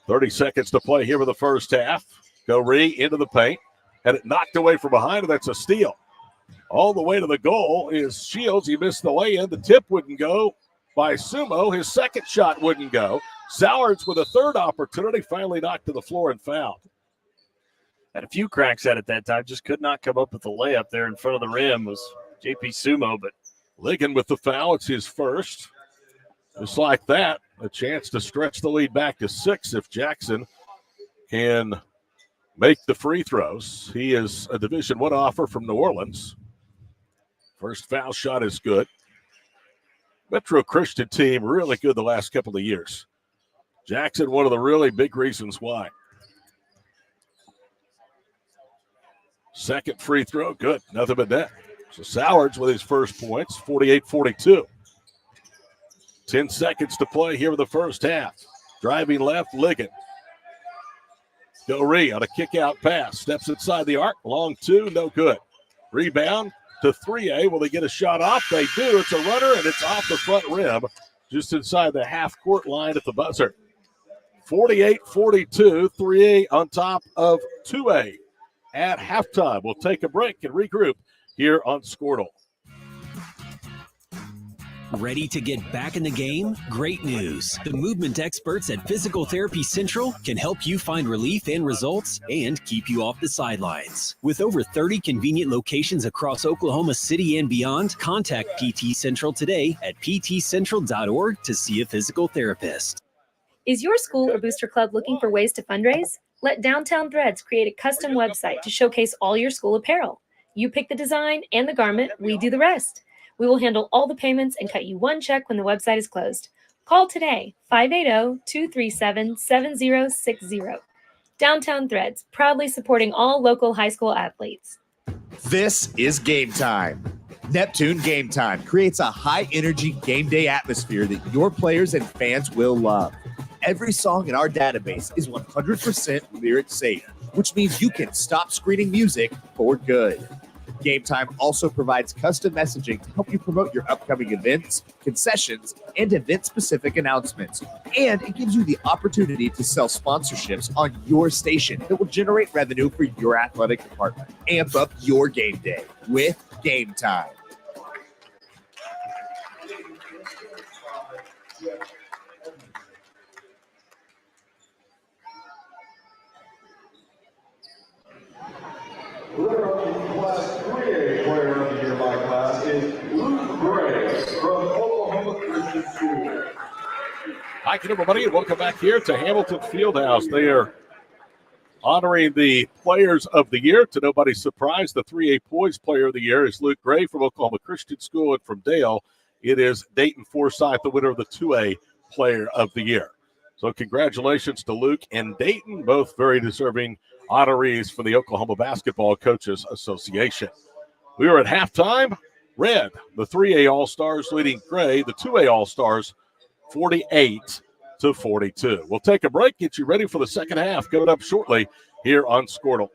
30 seconds to play here in the first half. Goree into the paint. Had it knocked away from behind, and that's a steal. All the way to the goal is Shields. He missed the lay-in. The tip wouldn't go. by Sumo. His second shot wouldn't go. Sowards with a third opportunity, finally knocked to the floor and fouled. Had a few cracks at it that time, just could not come up with the layup there in front of the rim was JP Sumo, but Ligon with the foul. It's his first. Just like that, a chance to stretch the lead back to 6 if Jackson can make the free throws. He is a Division I offer from New Orleans. First foul shot is good. Metro Christian team really good the last couple of years. Jackson, one of the really big reasons why. Second free throw, good. Nothing but net. So Sowards with his first points, 48-42. 10 seconds to play here in the first half. Driving left, Ligon. Doree on a kick-out pass. Steps inside the arc. Long two, no good. Rebound to 3A. Will they get a shot off? They do. It's a runner, and it's off the front rim, just inside the half-court line at the buzzer. 48-42, 3A on top of 2A at halftime. We'll take a break and regroup here on Squirtle. Ready to get back in the game? Great news. The movement experts at Physical Therapy Central can help you find relief and results and keep you off the sidelines. With over 30 convenient locations across Oklahoma City and beyond, contact PT Central today at ptcentral.org to see a physical therapist. Is your school or booster club looking for ways to fundraise? Let Downtown Threads create a custom website to showcase all your school apparel. You pick the design and the garment, we do the rest. We will handle all the payments and cut you one check when the website is closed. Call today, 580-237-7060. Downtown Threads, proudly supporting all local high school athletes. This is Game Time. Neptune Game Time creates a high-energy game day atmosphere that your players and fans will love. Every song in our database is 100% lyric safe, which means you can stop screening music for good. Game Time also provides custom messaging to help you promote your upcoming events, concessions, and event-specific announcements. And it gives you the opportunity to sell sponsorships on your station that will generate revenue for your athletic department. Amp up your game day with Game Time. Class 3A Player of the Year by class is Luke Gray from Oklahoma Christian School. Hi, everybody, and welcome back here to Hamilton Fieldhouse. They are honoring the Players of the Year. To nobody's surprise, the 3A Poise Player of the Year is Luke Gray from Oklahoma Christian School, and from Dale, it is Dayton Forsyth, the winner of the 2A Player of the Year. So congratulations to Luke and Dayton, both very deserving honorees for the Oklahoma Basketball Coaches Association. We are at halftime. Red, the 3A All-Stars leading Gray, the 2A All-Stars, 48-42. We'll take a break, get you ready for the second half coming up shortly here on Squirtle.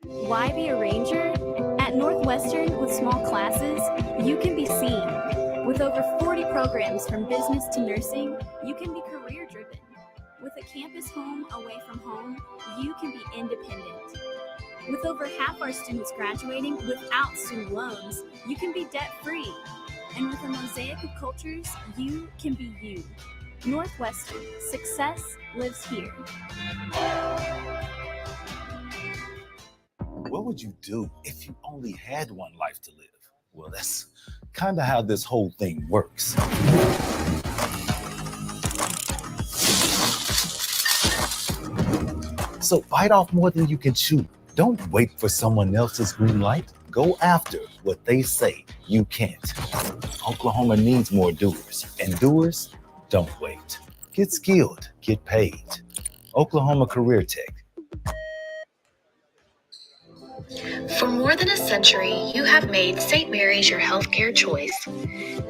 Why be a ranger? At Northwestern, with small classes, you can be seen. With over 40 programs from business to nursing, you can be career-driven. With a campus home away from home, you can be independent. With over half our students graduating without student loans, you can be debt-free. And with a mosaic of cultures, you can be you. Northwestern, success lives here. What would you do if you only had one life to live? Well, that's kind of how this whole thing works. So bite off more than you can chew. Don't wait for someone else's green light. Go after what they say you can't. Oklahoma needs more doers, and doers don't wait. Get skilled, get paid. Oklahoma Career Tech. For more than a century, you have made St. Mary's your healthcare choice.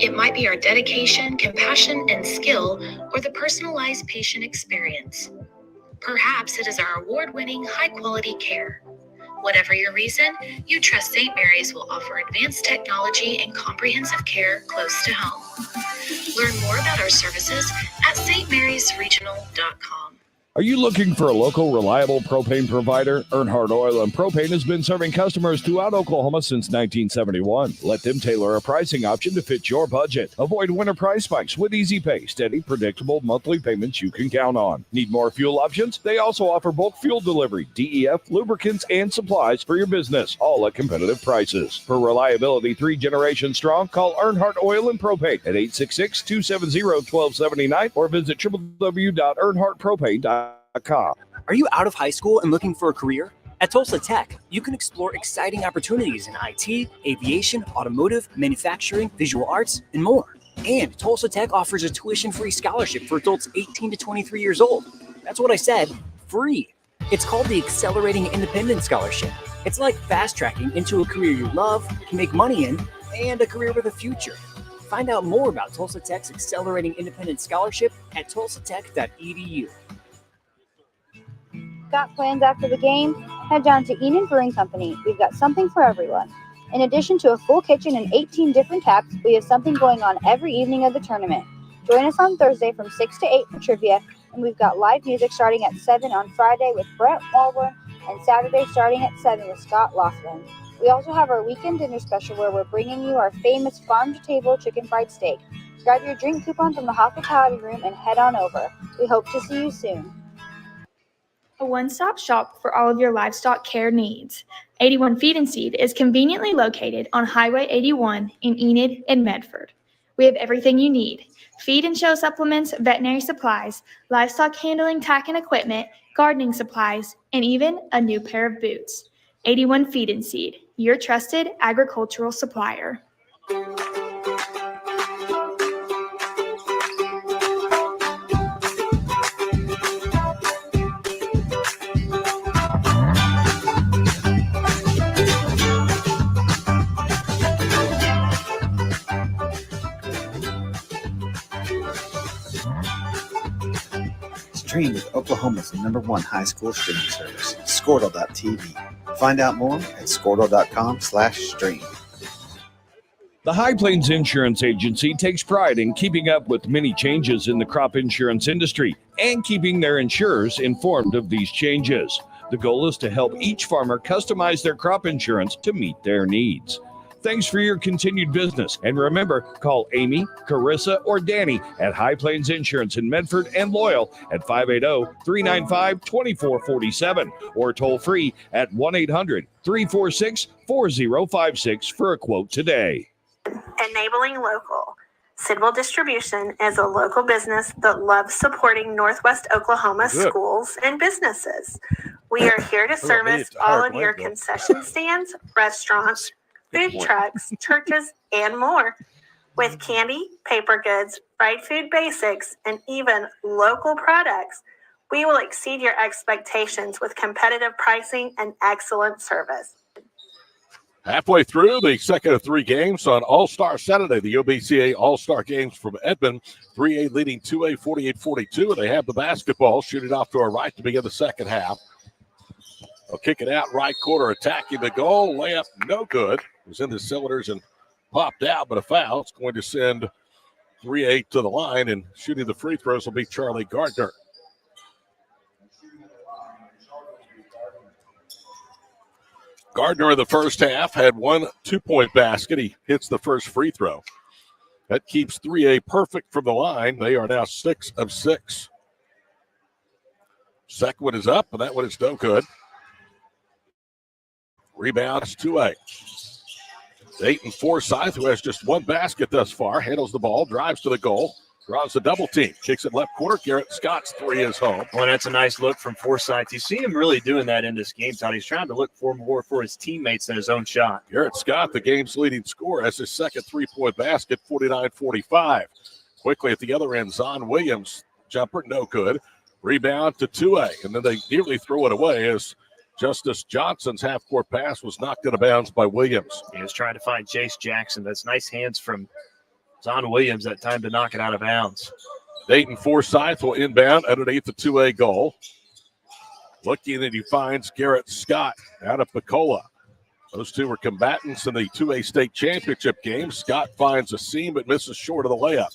It might be our dedication, compassion, and skill, or the personalized patient experience. Perhaps it is our award-winning, high-quality care. Whatever your reason, you trust St. Mary's will offer advanced technology and comprehensive care close to home. Learn more about our services at stmarysregional.com. Are you looking for a local, reliable propane provider? Earnhardt Oil and Propane has been serving customers throughout Oklahoma since 1971. Let them tailor a pricing option to fit your budget. Avoid winter price spikes with easy pay, steady, predictable monthly payments you can count on. Need more fuel options? They also offer bulk fuel delivery, DEF, lubricants, and supplies for your business, all at competitive prices. For reliability 3 generations strong, call Earnhardt Oil and Propane at 866-270-1279 or visit www.earnhardtpropane.com. Are you out of high school and looking for a career? At Tulsa Tech, you can explore exciting opportunities in IT, aviation, automotive, manufacturing, visual arts, and more. And Tulsa Tech offers a tuition-free scholarship for adults 18 to 23 years old. That's what I said, free. It's called the Accelerating Independence Scholarship. It's like fast-tracking into a career you love, can make money in, and a career with a future. Find out more about Tulsa Tech's Accelerating Independence Scholarship at tulsatech.edu. Got plans after the game? Head down to Enon Brewing Company. We've got something for everyone. In addition to a full kitchen and 18 different taps, we have something going on every evening of the tournament. Join us on Thursday from 6 to 8 for trivia, and we've got live music starting at 7 on Friday with Brett Walburn, and Saturday starting at 7 with Scott Laughlin. We also have our weekend dinner special where we're bringing you our famous farm-to-table chicken fried steak. Grab your drink coupon from the hospitality room and head on over. We hope to see you soon. A one-stop shop for all of your livestock care needs. 81 Feed and Seed is conveniently located on Highway 81 in Enid and Medford. We have everything you need: feed and show supplements, veterinary supplies, livestock handling, tack and equipment, gardening supplies, and even a new pair of boots. 81 Feed and Seed, your trusted agricultural supplier. Stream with Oklahoma's #1 high school streaming service, Squirtle.tv. Find out more at Squirtle.com/stream. The High Plains Insurance Agency takes pride in keeping up with many changes in the crop insurance industry and keeping their insurers informed of these changes. The goal is to help each farmer customize their crop insurance to meet their needs. Thanks for your continued business. And remember, call Amy, Carissa, or Danny at High Plains Insurance in Medford and Loyal at 580-395-2447 or toll free at 1-800-346-4056 for a quote today. Enabling Local. Sidwell Distribution is a local business that loves supporting Northwest Oklahoma schools and businesses. We are here to service all of your concession stands, restaurants, food trucks, churches, and more. With candy, paper goods, fried food basics, and even local products, we will exceed your expectations with competitive pricing and excellent service. Halfway through the second of 3 games on All-Star Saturday, the OBCA All-Star Games from Edmond, 3A leading 2A 48-42, and they have the basketball. Shoot it off to our right to begin the second half. They'll kick it out, right corner, attacking the goal. Layup, no good. It was in the cylinders and popped out, but a foul. It's going to send 3A to the line, and shooting the free throws will be Charlie Gardner. Gardner in the first half had 1 2-point basket. He hits the first free throw. That keeps 3A perfect from the line. They are now 6 of 6. Second one is up, and that one is no good. Rebounds 2A. Dayton Forsyth, who has just 1 basket thus far, handles the ball, drives to the goal, draws the double team, kicks it left corner. Garrett Scott's 3 is home. Well, that's a nice look from Forsyth. You see him really doing that in this game, Todd. He's trying to look for more for his teammates than his own shot. Garrett Scott, the game's leading scorer, has his second 3-point basket, 49-45. Quickly at the other end, Zon Williams, jumper, no good. Rebound to 2A, and then they nearly throw it away as Justice Johnson's half-court pass was knocked out of bounds by Williams. He was trying to find Jace Jackson. That's nice hands from Zon Williams that time to knock it out of bounds. Dayton Forsyth will inbound underneath the 2A goal. Looking, and he finds Garrett Scott out of Picola. Those two were combatants in the 2A state championship game. Scott finds a seam but misses short of the layup.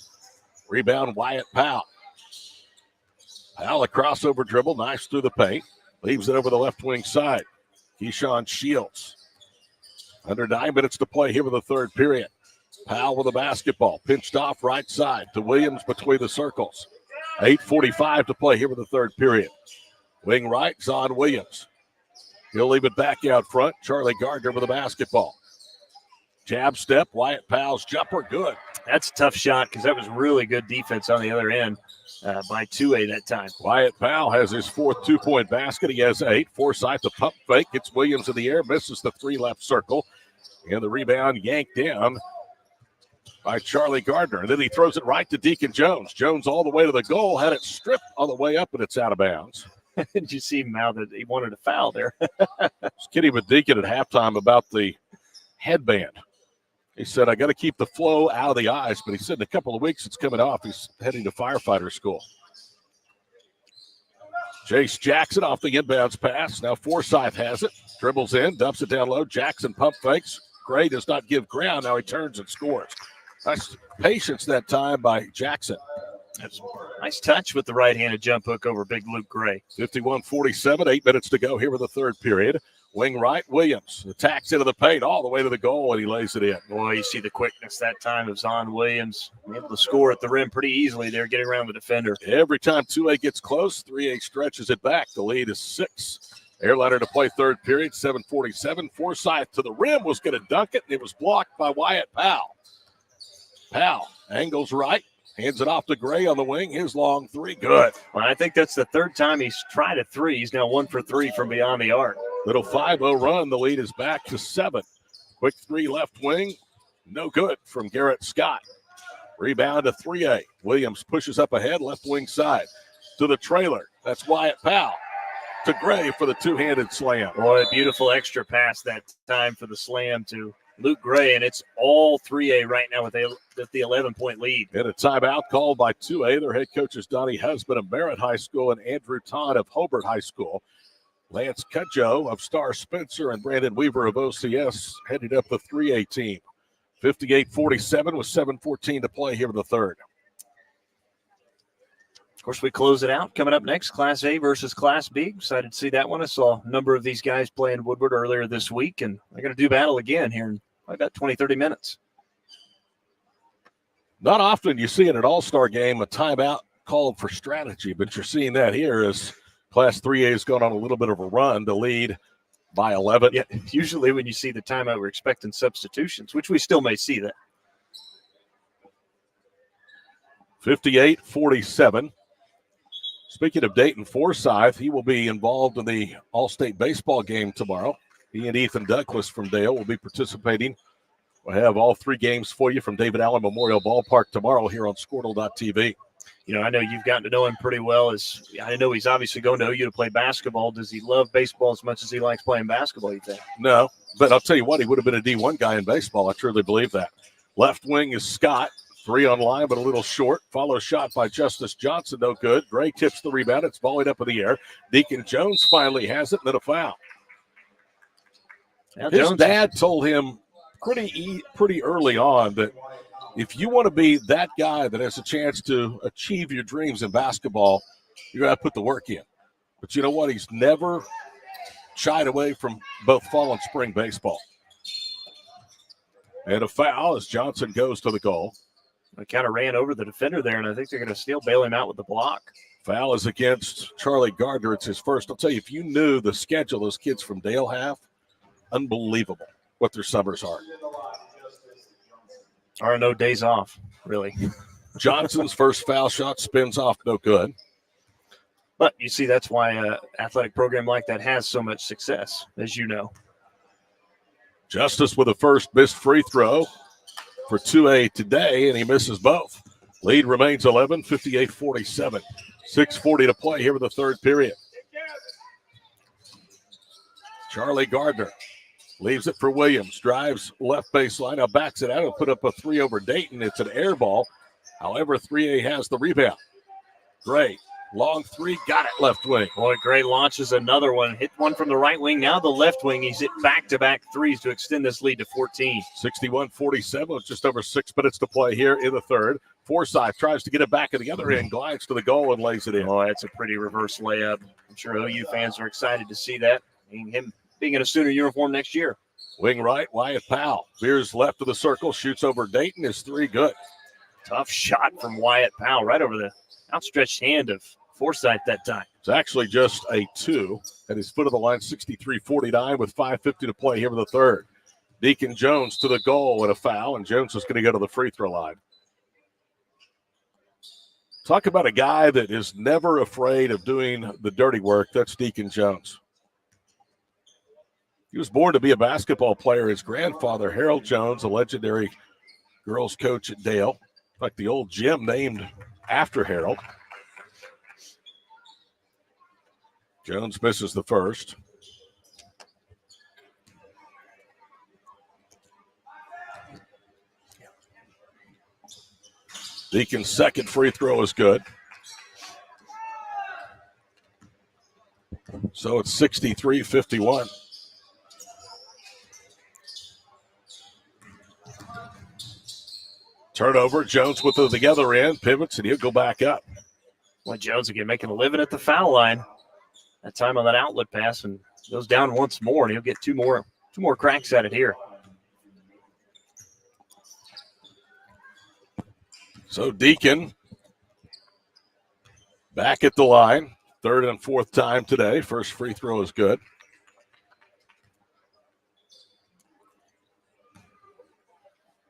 Rebound, Wyatt Powell. Powell, a crossover dribble, nice through the paint. Leaves it over the left wing side. Keyshawn Shields. Under 9 minutes to play here with the third period. Powell with the basketball. Pinched off right side to Williams between the circles. 8:45 to play here with the third period. Wing right, Zon Williams. He'll leave it back out front. Charlie Gardner with the basketball. Jab step, Wyatt Powell's jumper, good. That's a tough shot because that was really good defense on the other end by 2A that time. Wyatt Powell has his fourth 2-point basket. He has 8. Forsythe, the pump fake, gets Williams in the air, misses the 3 left circle. And the rebound yanked down by Charlie Gardner. And then he throws it right to Deacon Jones. Jones all the way to the goal, had it stripped on the way up, and it's out of bounds. Did you see mouth that he wanted a foul there? Was kidding with Deacon at halftime about the headband. He said, I got to keep the flow out of the eyes, but he said in a couple of weeks it's coming off. He's heading to firefighter school. Jace Jackson off the inbounds pass. Now Forsythe has it. Dribbles in, dumps it down low. Jackson pump fakes. Gray does not give ground. Now he turns and scores. Nice patience that time by Jackson. That's a nice touch with the right-handed jump hook over big Luke Gray. 51-47, 8 minutes to go here with the third period. Wing right, Williams attacks into the paint all the way to the goal, and he lays it in. Boy, you see the quickness that time of Zon Williams. Able to score at the rim pretty easily there, getting around the defender. Every time 2A gets close, 3A stretches it back. The lead is 6. Airliner to play third period, 7:47. Forsythe to the rim was going to dunk it, and it was blocked by Wyatt Powell. Powell angles right. Hands it off to Gray on the wing. His long 3, good. Well, I think that's the third time he's tried a 3. He's now 1 for 3 from beyond the arc. Little 5-0 run. The lead is back to 7. Quick 3 left wing. No good from Garrett Scott. Rebound to 3A. Williams pushes up ahead, left wing side. To the trailer. That's Wyatt Powell. To Gray for the two-handed slam. Boy, beautiful extra pass that time for the slam to Luke Gray, and it's all 3A right now with the 11-point lead. And a timeout called by 2A. Their head coaches Donnie Husband of Merritt High School and Andrew Todd of Hobart High School. Lance Cudjoe of Star Spencer and Brandon Weaver of OCS headed up the 3A team. 58-47 with 7:14 to play here in the third. Of course, we close it out. Coming up next, Class A versus Class B. Excited to see that one. I saw a number of these guys play in Woodward earlier this week, and they're going to do battle again here in about 20, 30 minutes. Not often you see in an all-star game a timeout called for strategy, but you're seeing that here as Class 3A has gone on a little bit of a run to lead by 11. Yeah, usually when you see the timeout, we're expecting substitutions, which we still may see that. 58-47. Speaking of Dayton Forsythe, he will be involved in the All-State baseball game tomorrow. He and Ethan Douglas from Dale will be participating. We'll have all 3 games for you from David Allen Memorial Ballpark tomorrow here on Squirtle.tv. You know, I know you've gotten to know him pretty well. I know he's obviously going to OU to play basketball. Does he love baseball as much as he likes playing basketball, you think? No, but I'll tell you what, he would have been a D1 guy in baseball. I truly believe that. Left wing is Scott. 3 on line, but a little short. Follow shot by Justice Johnson, no good. Gray tips the rebound. It's volleyed up in the air. Deacon Jones finally has it, and then a foul. Yeah, His dad told him pretty early on that if you want to be that guy that has a chance to achieve your dreams in basketball, you got to put the work in. But you know what? He's never shied away from both fall and spring baseball. And a foul as Johnson goes to the goal. I kind of ran over the defender there, and I think they're going to still bail him out with the block. Foul is against Charlie Gardner. It's his first. I'll tell you, if you knew the schedule those kids from Dale have, unbelievable what their summers are. Are no days off, really. Johnson's first foul shot spins off, no good. But you see, that's why an athletic program like that has so much success, as you know. Justice with a first missed free throw for 2A today, and he misses both. Lead remains 11, 58-47. 6:40 to play here with the third period. Charlie Gardner leaves it for Williams. Drives left baseline. Now backs it out and put up a 3 over Dayton. It's an air ball. However, 3A has the rebound. Gray, long 3, got it left wing. Boy, Gray launches another one. Hit one from the right wing. Now the left wing. He's hit back-to-back 3s to extend this lead to 14. 61-47 with just over 6 minutes to play here in the third. Forsyth tries to get it back at the other end, glides to the goal and lays it in. Oh, that's a pretty reverse layup. I'm sure OU fans are excited to see that. Him being in a Sooner uniform next year. Wing right, Wyatt Powell veers left of the circle, shoots over Dayton, is 3 good. Tough shot from Wyatt Powell right over the outstretched hand of Forsyth that time. It's actually just a 2 at his foot of the line, 63-49 with 5:50 to play here in the third. Deacon Jones to the goal and a foul, and Jones is going to go to the free throw line. Talk about a guy that is never afraid of doing the dirty work. That's Deacon Jones. He was born to be a basketball player. His grandfather, Harold Jones, a legendary girls coach at Dale. In fact, the old gym named after Harold. Jones misses the first. Deacon's second free throw is good. So it's 63-51. Turnover, Jones with the other end, pivots, and he'll go back up. Well, Jones again making a living at the foul line. That time on that outlet pass and goes down once more, and he'll get two more cracks at it here. So Deacon back at the line, third and fourth time today. First free throw is good.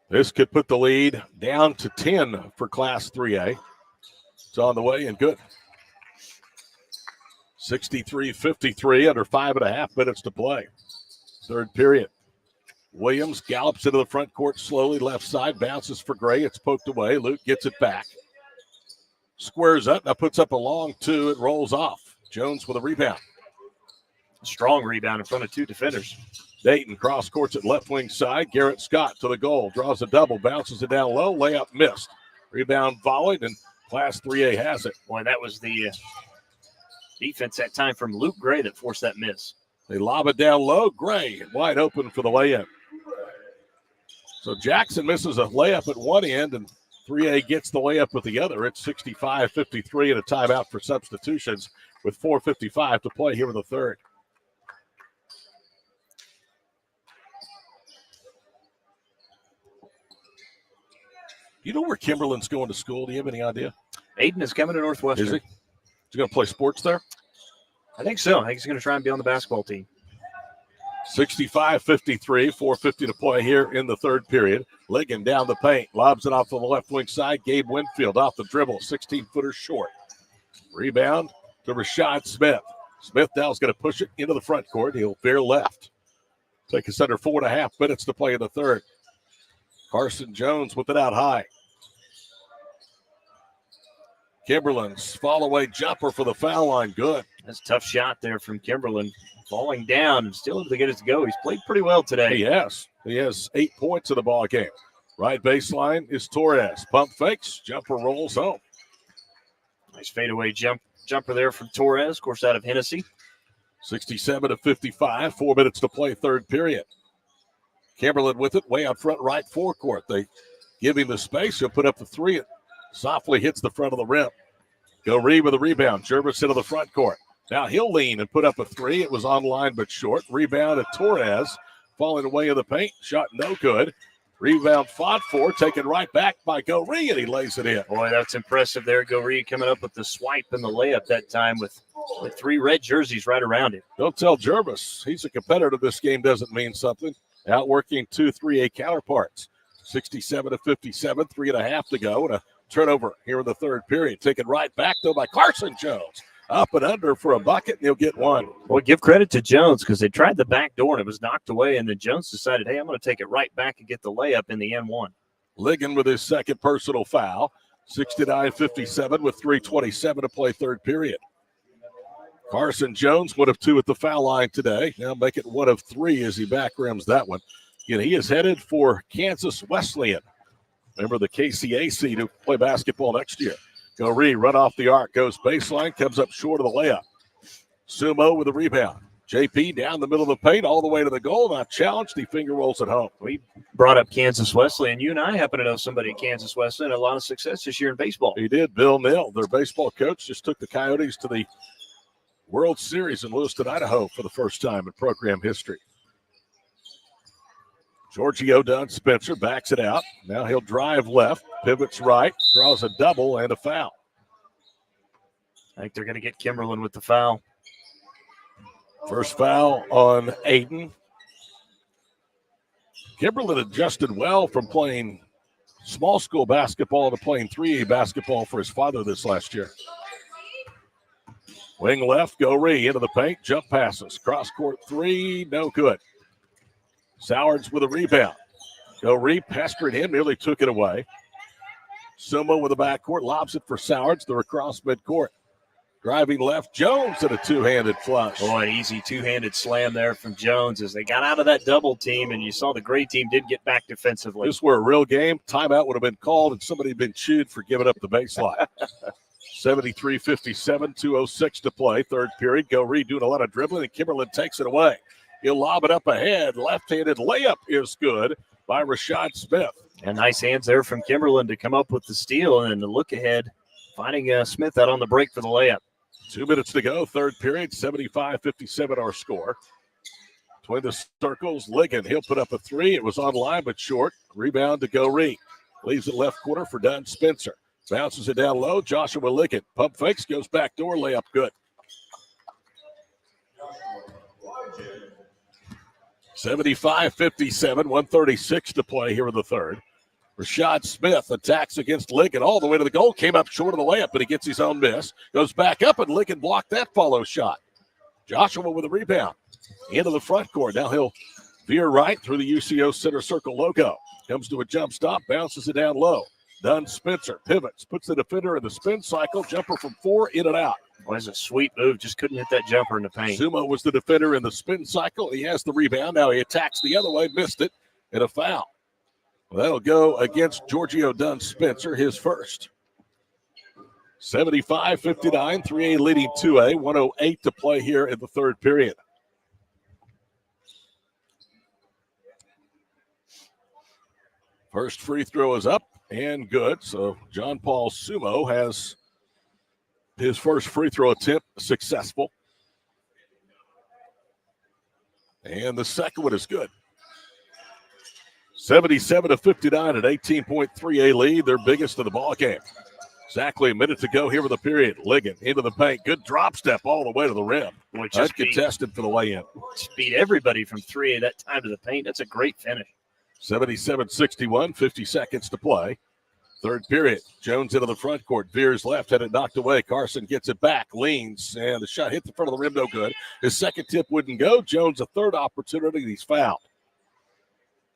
This could put the lead down to 10 for Class 3A. It's on the way and good. 63-53, under 5.5 minutes to play. Third period. Williams gallops into the front court slowly, left side, bounces for Gray. It's poked away. Luke gets it back. Squares up, now puts up a long 2. It rolls off. Jones with a rebound. Strong rebound in front of 2 defenders. Dayton cross courts at left wing side. Garrett Scott to the goal. Draws a double, bounces it down low. Layup missed. Rebound volleyed, and Class 3A has it. Boy, that was the defense that time from Luke Gray that forced that miss. They lob it down low. Gray wide open for the layup. So Jackson misses a layup at one end, and 3A gets the layup with the other. It's 65-53 and a timeout for substitutions with 4:55 to play here in the third. You know where Kimberlin's going to school? Do you have any idea? Aiden is coming to Northwestern. Is he? Is he going to play sports there? I think so. I think he's going to try and be on the basketball team. 65-53, 4:50 to play here in the third period. Ligon down the paint, lobs it off to the left wing side. Gabe Winfield off the dribble, 16-footer short. Rebound to Rashad Smith. Smith now is going to push it into the front court. He'll veer left. Take us under 4.5 minutes to play in the third. Carson Jones with it out high. Kimberlin's fall-away jumper for the foul line. Good. That's a tough shot there from Kimberlin. Falling down and still able to get it to go. He's played pretty well today. He has. He has 8 points in the ball game. Right baseline is Torres. Pump fakes. Jumper rolls home. Nice fadeaway jumper there from Torres, of course, out of Hennessy. 67-55. 4 minutes to play, third period. Kimberlin with it, way out front, right forecourt. They give him the space. He'll put up the 3. It softly hits the front of the rim. Goree with a rebound. Jervis into the front court. Now he'll lean and put up a 3. It was on line but short. Rebound at Torres. Falling away in the paint. Shot no good. Rebound fought for. Taken right back by Goree, and he lays it in. Boy, that's impressive there. Goree coming up with the swipe and the layup that time with 3 red jerseys right around him. Don't tell Jervis. He's a competitor. This game doesn't mean something. Outworking 2 3A counterparts. 67-57, 3.5 to go, and a turnover here in the third period. Taken right back, though, by Carson Jones. Up and under for a bucket, and he'll get one. Well, give credit to Jones because they tried the back door, and it was knocked away, and then Jones decided, hey, I'm going to take it right back and get the layup in the N1. Ligon with his second personal foul. 69-57 with 3:27 to play third period. Carson Jones, 1 of 2 at the foul line today. Now make it 1 of 3 as he back rims that one. Again, he is headed for Kansas Wesleyan. Remember the KCAC to play basketball next year. Goree run off the arc, goes baseline, comes up short of the layup. Sumo with a rebound. JP down the middle of the paint all the way to the goal. Not challenged. He finger rolls it home. We brought up Kansas Wesleyan. You and I happen to know somebody at Kansas Wesleyan. A lot of success this year in baseball. He did. Bill Neal, their baseball coach, just took the Coyotes to the World Series in Lewiston, Idaho for the first time in program history. Giorgio Dunn Spencer backs it out. Now he'll drive left, pivots right, draws a double and a foul. I think they're going to get Kimberlin with the foul. First foul on Aiden. Kimberlin adjusted well from playing small school basketball to playing 3A basketball for his father this last year. Wing left, Goree into the paint, jump passes. Cross court three, no good. Sowards with a rebound. Goree pestering him, nearly took it away. Sumo with the backcourt, lobs it for Sowards. They're across midcourt. Driving left, Jones at a two-handed flush. Boy, an easy two-handed slam there from Jones as they got out of that double team, and you saw the gray team did get back defensively. This were a real game. Timeout would have been called, and somebody had been chewed for giving up the baseline. 73-57, 2:06 to play. Third period, Goree doing a lot of dribbling, and Kimberlin takes it away. He'll lob it up ahead. Left-handed layup is good by Rashad Smith. And nice hands there from Kimberlin to come up with the steal and the look ahead, finding Smith out on the break for the layup. 2 minutes to go, third period, 75-57 our score. Between the circles, Ligon, he'll put up a three. It was on line but short. Rebound to Goree. Leaves it left corner for Dunn Spencer. Bounces it down low, Joshua Ligon. Pump fakes, goes back door, layup good. 75-57, 1:36 to play here in the third. Rashad Smith attacks against Ligon all the way to the goal. Came up short of the layup, but he gets his own miss. Goes back up, and Ligon blocked that follow shot. Joshua with a rebound. Into the front court. Now he'll veer right through the UCO center circle logo. Comes to a jump stop, bounces it down low. Dunn Spencer pivots, puts the defender in the spin cycle. Jumper from 4, in and out. Well, that's a sweet move. Just couldn't hit that jumper in the paint. Sumo was the defender in the spin cycle. He has the rebound. Now he attacks the other way, missed it, and a foul. Well, that'll go against Giorgio Dunn Spencer, his first. 75-59, 3A leading 2A, 1:08 to play here in the third period. First free throw is up and good. So John Paul Sumo has his first free throw attempt successful. And the second one is good. 77-59 at 18.3A lead, their biggest of the ball game. Exactly a minute to go here with the period. Ligon into the paint. Good drop step all the way to the rim. Boy, just contested for the lay-in. Just beat everybody from 3 that time to the paint. That's a great finish. 77-61, 50 seconds to play. Third period. Jones into the front court. Veers left, had it knocked away. Carson gets it back, leans, and the shot hit the front of the rim, no good. His second tip wouldn't go. Jones, a third opportunity, he's fouled.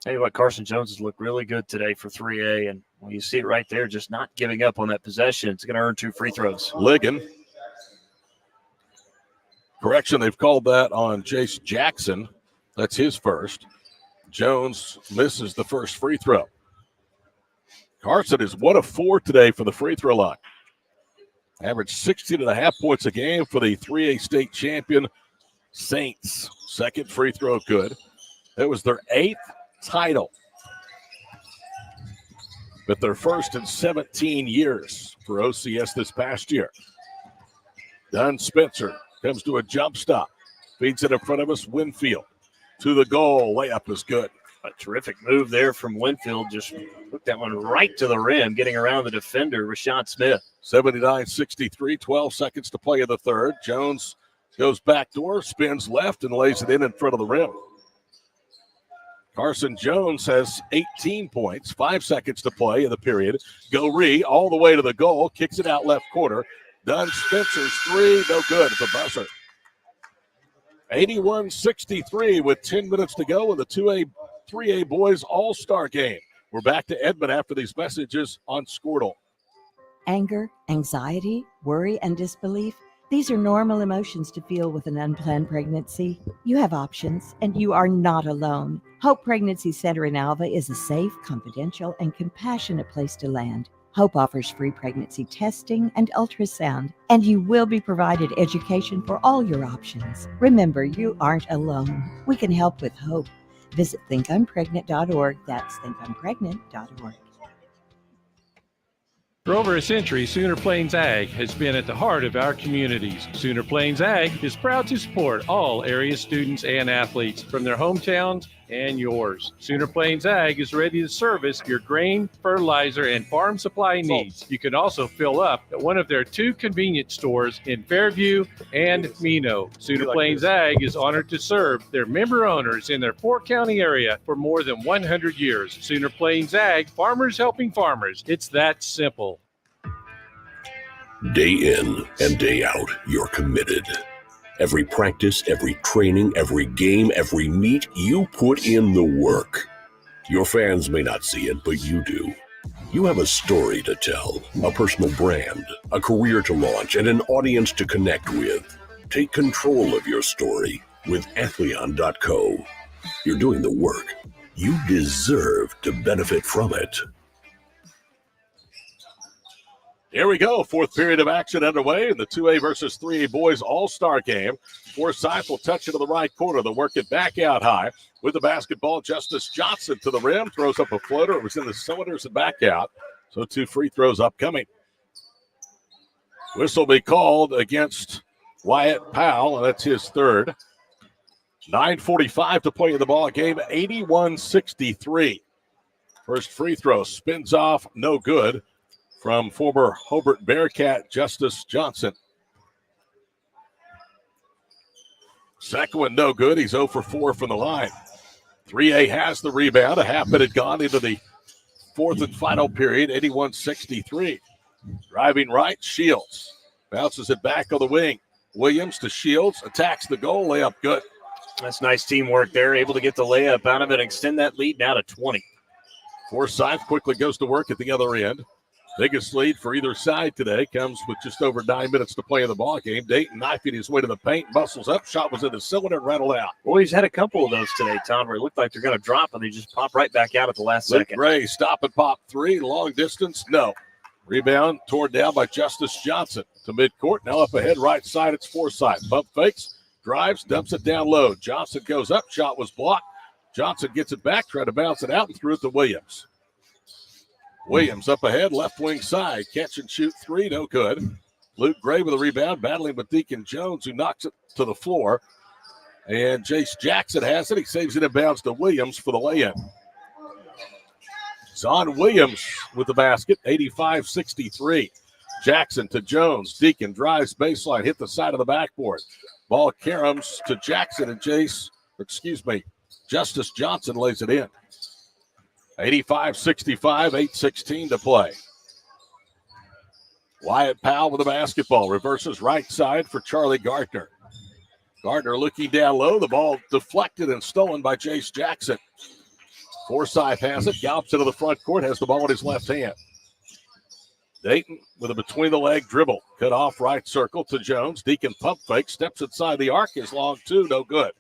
Tell you what, Carson Jones has looked really good today for 3A, and when you see it right there, just not giving up on that possession. It's going to earn 2 free throws. Ligon. Correction, they've called that on Jace Jackson. That's his first. Jones misses the first free throw. Carson is 1 of 4 today for the free throw line. Averaged 16.5 points a game for the 3A state champion Saints. Second free throw good. That was their 8th title, but their first in 17 years for OCS this past year. Dunn Spencer comes to a jump stop. Feeds it in front of us, Winfield. To the goal, layup is good. A terrific move there from Winfield. Just took that one right to the rim, getting around the defender, Rashad Smith. 79-63, 12 seconds to play in the third. Jones goes back door, spins left, and lays it in front of the rim. Carson Jones has 18 points, 5 seconds to play in the period. Goree all the way to the goal, kicks it out left corner. Dunn Spencer's three, no good at the buzzer. 81-63 with 10 minutes to go in the 2A, 3A boys all-star game. We're back to Edmond after these messages on Squirtle. Anger, anxiety, worry, and disbelief. These are normal emotions to feel with an unplanned pregnancy. You have options, and you are not alone. Hope Pregnancy Center in Alva is a safe, confidential, and compassionate place to land. Hope offers free pregnancy testing and ultrasound, and you will be provided education for all your options. Remember, you aren't alone. We can help with hope. Visit thinkimpregnant.org. That's thinkimpregnant.org. For over a century, Sooner Plains Ag has been at the heart of our communities. Sooner Plains Ag is proud to support all area students and athletes from their hometowns and yours. Sooner Plains Ag is ready to service your grain, fertilizer, and farm supply needs. You can also fill up at one of their 2 convenience stores in Fairview and Mino. Sooner Plains Ag is honored to serve their member owners in their 4-county area for more than 100 years. Sooner Plains Ag, farmers helping farmers. It's that simple. Day in and day out, you're committed. Every practice, every training, every game, every meet, you put in the work. Your fans may not see it, but you do. You have a story to tell, a personal brand, a career to launch, and an audience to connect with. Take control of your story with Athleon.co. You're doing the work. You deserve to benefit from it. Here we go. 4th period of action underway in the 2A versus 3A boys all-star game. Forsyth will touch it to the right corner. They'll work it back out high. With the basketball, Justice Johnson to the rim. Throws up a floater. It was in the cylinders and back out. So 2 free throws upcoming. Whistle be called against Wyatt Powell, and that's his 3rd. 9:45 to play in the ball game. 81-63. First free throw spins off. No good. From former Hobart Bearcat Justice Johnson. Second one, no good. He's 0 for 4 from the line. 3A has the rebound. A half minute gone into the 4th and final period, 81-63. Driving right, Shields. Bounces it back on the wing. Williams to Shields. Attacks the goal. Layup good. That's nice teamwork there. Able to get the layup out of it and extend that lead now to 20. Forsyth quickly goes to work at the other end. Biggest lead for either side today comes with just over 9 minutes to play in the ball game. Dayton knifing his way to the paint, muscles up, shot was in the cylinder and rattled out. Well, he's had a couple of those today, Tom, where it looked like they're going to drop and they just pop right back out at the last Luke second. Gray, stop and pop 3, long distance, no. Rebound torn down by Justice Johnson to midcourt. Now up ahead, right side, it's Forsyth. Bump fakes, drives, dumps it down low. Johnson goes up, shot was blocked. Johnson gets it back, tried to bounce it out and threw it to Williams. Williams up ahead, left wing side. Catch and shoot 3, no good. Luke Gray with a rebound, battling with Deacon Jones, who knocks it to the floor. And Jace Jackson has it. He saves it and bounds to Williams for the lay-in. Zon Williams with the basket, 85-63. Jackson to Jones. Deacon drives baseline, hit the side of the backboard. Ball caroms to Jackson and Justice Johnson lays it in. 85-65, 8:16 to play. Wyatt Powell with the basketball. Reverses right side for Charlie Gardner. Gardner looking down low. The ball deflected and stolen by Jace Jackson. Forsyth has it. Gallops into the front court. Has the ball in his left hand. Dayton with a between-the-leg dribble. Cut off right circle to Jones. Deacon pump fake. Steps inside the arc. Is long two. No good.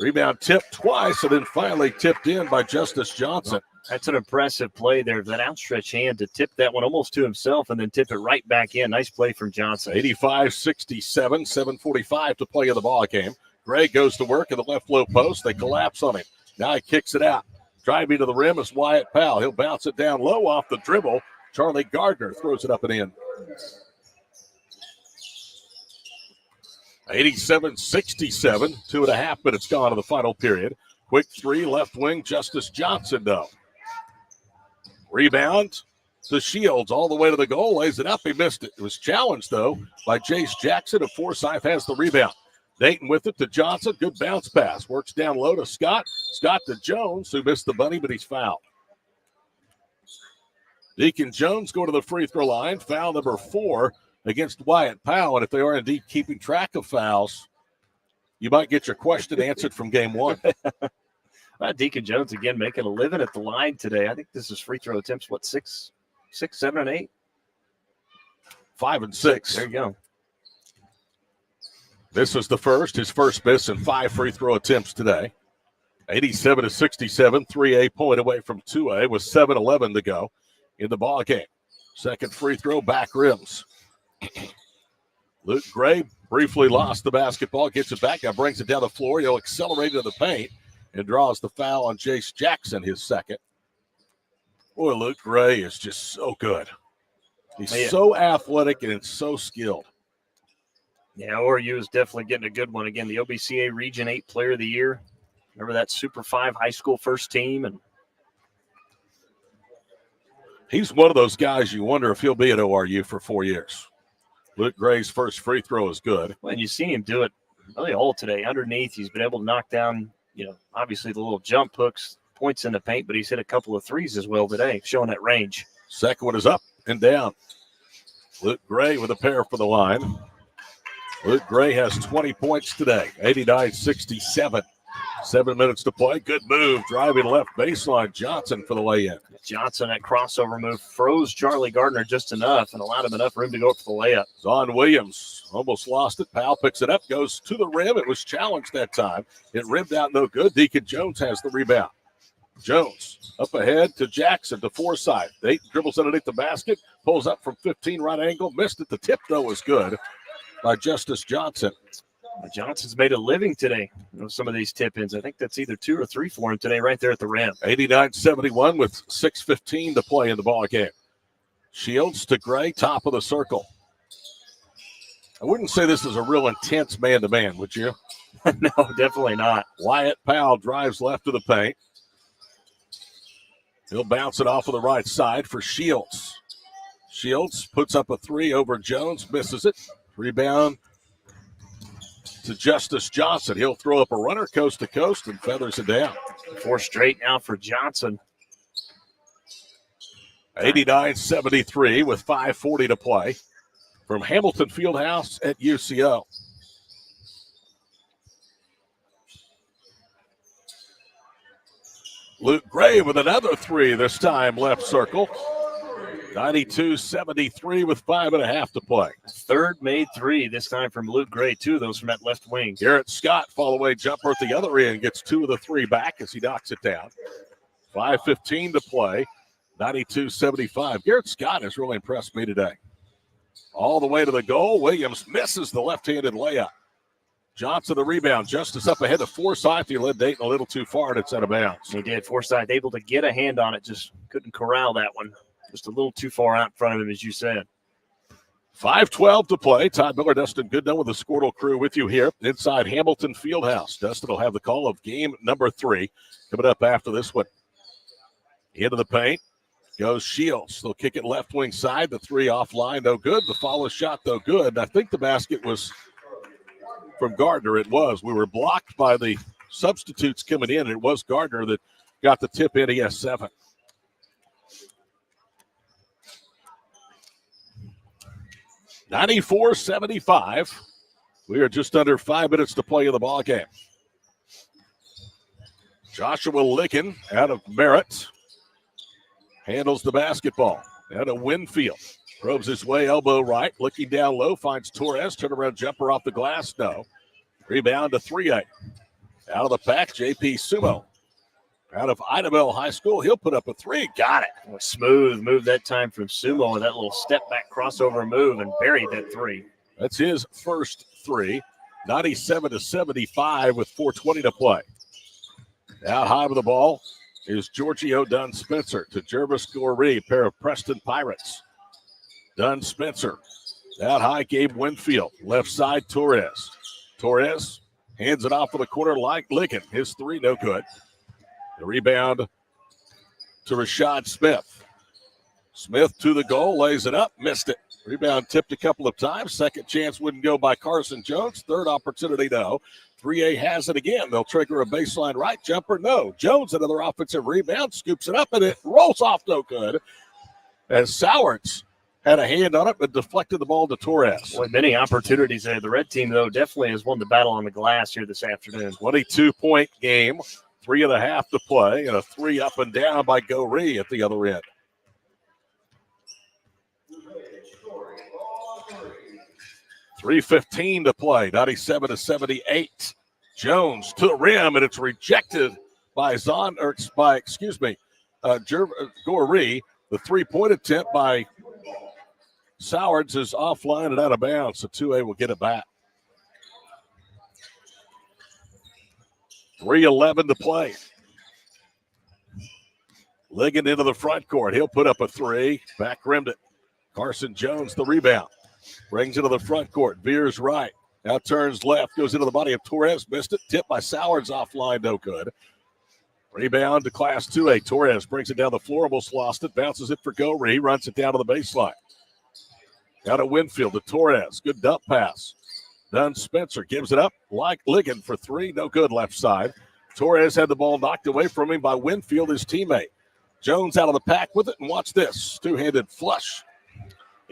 Rebound tipped twice and then finally tipped in by Justice Johnson. That's an impressive play there. That outstretched hand to tip that one almost to himself and then tip it right back in. Nice play from Johnson. 85-67, 7:45 to play in the ball game. Gray goes to work in the left low post. They collapse on him. Now he kicks it out. Driving to the rim is Wyatt Powell. He'll bounce it down low off the dribble. Charlie Gardner throws it up and in. 87-67, 2.5 minutes gone in the final period. Quick three, left wing, Justice Johnson, though. Rebound to Shields all the way to the goal, lays it up. He missed it. It was challenged, though, by Jace Jackson, and Forsyth has the rebound. Dayton with it to Johnson. Good bounce pass. Works down low to Scott. Scott to Jones, who missed the bunny, but he's fouled. Deacon Jones going to the free throw line. Foul number 4 against Wyatt Powell. And if they are indeed keeping track of fouls, you might get your question answered from game 1. Deacon Jones again making a living at the line today. I think this is free throw attempts, 6, 7, and 8? 5 and 6. There you go. This was his first miss in 5 free throw attempts today. 87-67, 3A point away from 2A with 7:11 to go in the ball game. Second free throw, back rims. Luke Gray briefly lost the basketball, gets it back, now brings it down the floor. He'll accelerate to the paint and draws the foul on Jace Jackson, his second. Boy, Luke Gray is just so good. He's so athletic and so skilled. Yeah, ORU is definitely getting a good one. Again, the OBCA Region 8 Player of the Year. Remember that Super 5 high school first team? And he's one of those guys you wonder if he'll be at ORU for 4 years. Luke Gray's first free throw is good. Well, and you see him do it really all today. Underneath, he's been able to knock down, obviously the little jump hooks, points in the paint, but he's hit a couple of threes as well today, showing that range. Second one is up and down. Luke Gray with a pair for the line. Luke Gray has 20 points today, 89-67. 7 minutes to play. Good move, driving left baseline. Johnson for the lay-in. Johnson, that crossover move, froze Charlie Gardner just enough and allowed him enough room to go up for the layup. Zon Williams almost lost it. Powell picks it up, goes to the rim. It was challenged that time. It rimmed out no good. Deacon Jones has the rebound. Jones up ahead to Jackson, to Forsythe. Dayton dribbles underneath the basket, pulls up from 15 right angle, missed it. The tip, though, was good by Justice Johnson. Johnson's made a living today with some of these tip-ins. I think that's either 2 or 3 for him today right there at the rim. 89-71 with 6:15 to play in the ball game. Shields to Gray, top of the circle. I wouldn't say this is a real intense man-to-man, would you? No, definitely not. Wyatt Powell drives left of the paint. He'll bounce it off of the right side for Shields. Shields puts up a three over Jones, misses it. Rebound to Justice Johnson. He'll throw up a runner coast to coast and feathers it down. 4 straight now for Johnson. 89-73 with 5:40 to play from Hamilton Fieldhouse at UCO. Luke Gray with another three, this time left circle. 92-73 with 5.5 to play. Third made 3, this time from Luke Gray. 2 of those from that left wing. Garrett Scott, fall-away jumper at the other end, gets 2 of the 3 back as he knocks it down. 5:15 to play, 92-75. Garrett Scott has really impressed me today. All the way to the goal. Williams misses the left-handed layup. Johnson the rebound. Justice up ahead to Forsythe. He led Dayton a little too far, and it's out of bounds. He did. Forsythe able to get a hand on it, just couldn't corral that one. Just a little too far out in front of him, as you said. 5:12 to play. Todd Miller, Dustin Goodnow with the Squirtle crew with you here inside Hamilton Fieldhouse. Dustin will have the call of game number 3 coming up after this one. Into the paint goes Shields. They'll kick it left wing side. The 3 offline, no good. The follow shot, though, good. I think the basket was from Gardner. It was. We were blocked by the substitutes coming in. It was Gardner that got the tip in. He has 7. $94-75. We are just under 5 minutes to play in the ball game. Joshua Licken out of Merritt handles the basketball. Out of Winfield. Probes his way, elbow right. Looking down low, finds Torres. Turnaround jumper off the glass. No. Rebound to 3A. Out of the pack, JP Sumo. Out of Idabel High School, he'll put up a 3. Got it. A smooth move that time from Sumo with that little step back crossover move and buried that 3. That's his first 3. 97-75 with 4:20 to play. Out high with the ball is Giorgio Dunn Spencer to Jervis Goree, pair of Preston Pirates. Dunn Spencer. Out high, Gabe Winfield. Left side, Torres. Torres hands it off of the corner like Licken. His 3, no good. The rebound to Rashad Smith. Smith to the goal, lays it up, missed it. Rebound tipped a couple of times. Second chance wouldn't go by Carson Jones. Third opportunity, no. 3A has it again. They'll trigger a baseline right jumper. No. Jones, another offensive rebound, scoops it up, and it rolls off no good. As Sowards had a hand on it, but deflected the ball to Torres. Boy, many opportunities there. The red team, though, definitely has won the battle on the glass here this afternoon. 22-point game. 3.5 to play, and a 3 up and down by Goree at the other end. $3:15 to play, 97-78. Jones to the rim, and it's rejected by Goree. The 3-point attempt by Sowards is offline and out of bounds, so 2A will get it back. 3:11 to play. Ligon into the front court. He'll put up a three. Back rimmed it. Carson Jones, the rebound. Brings it to the front court. Veers right. Now turns left. Goes into the body of Torres. Missed it. Tipped by Sowards offline. No good. Rebound to Class 2A. Torres brings it down the floor. Almost lost it. Bounces it for Gowrie. He runs it down to the baseline. Out of Winfield to Torres. Good dump pass. Dunn Spencer gives it up. Like Ligon for three. No good left side. Torres had the ball knocked away from him by Winfield, his teammate. Jones out of the pack with it, and watch this. Two-handed flush.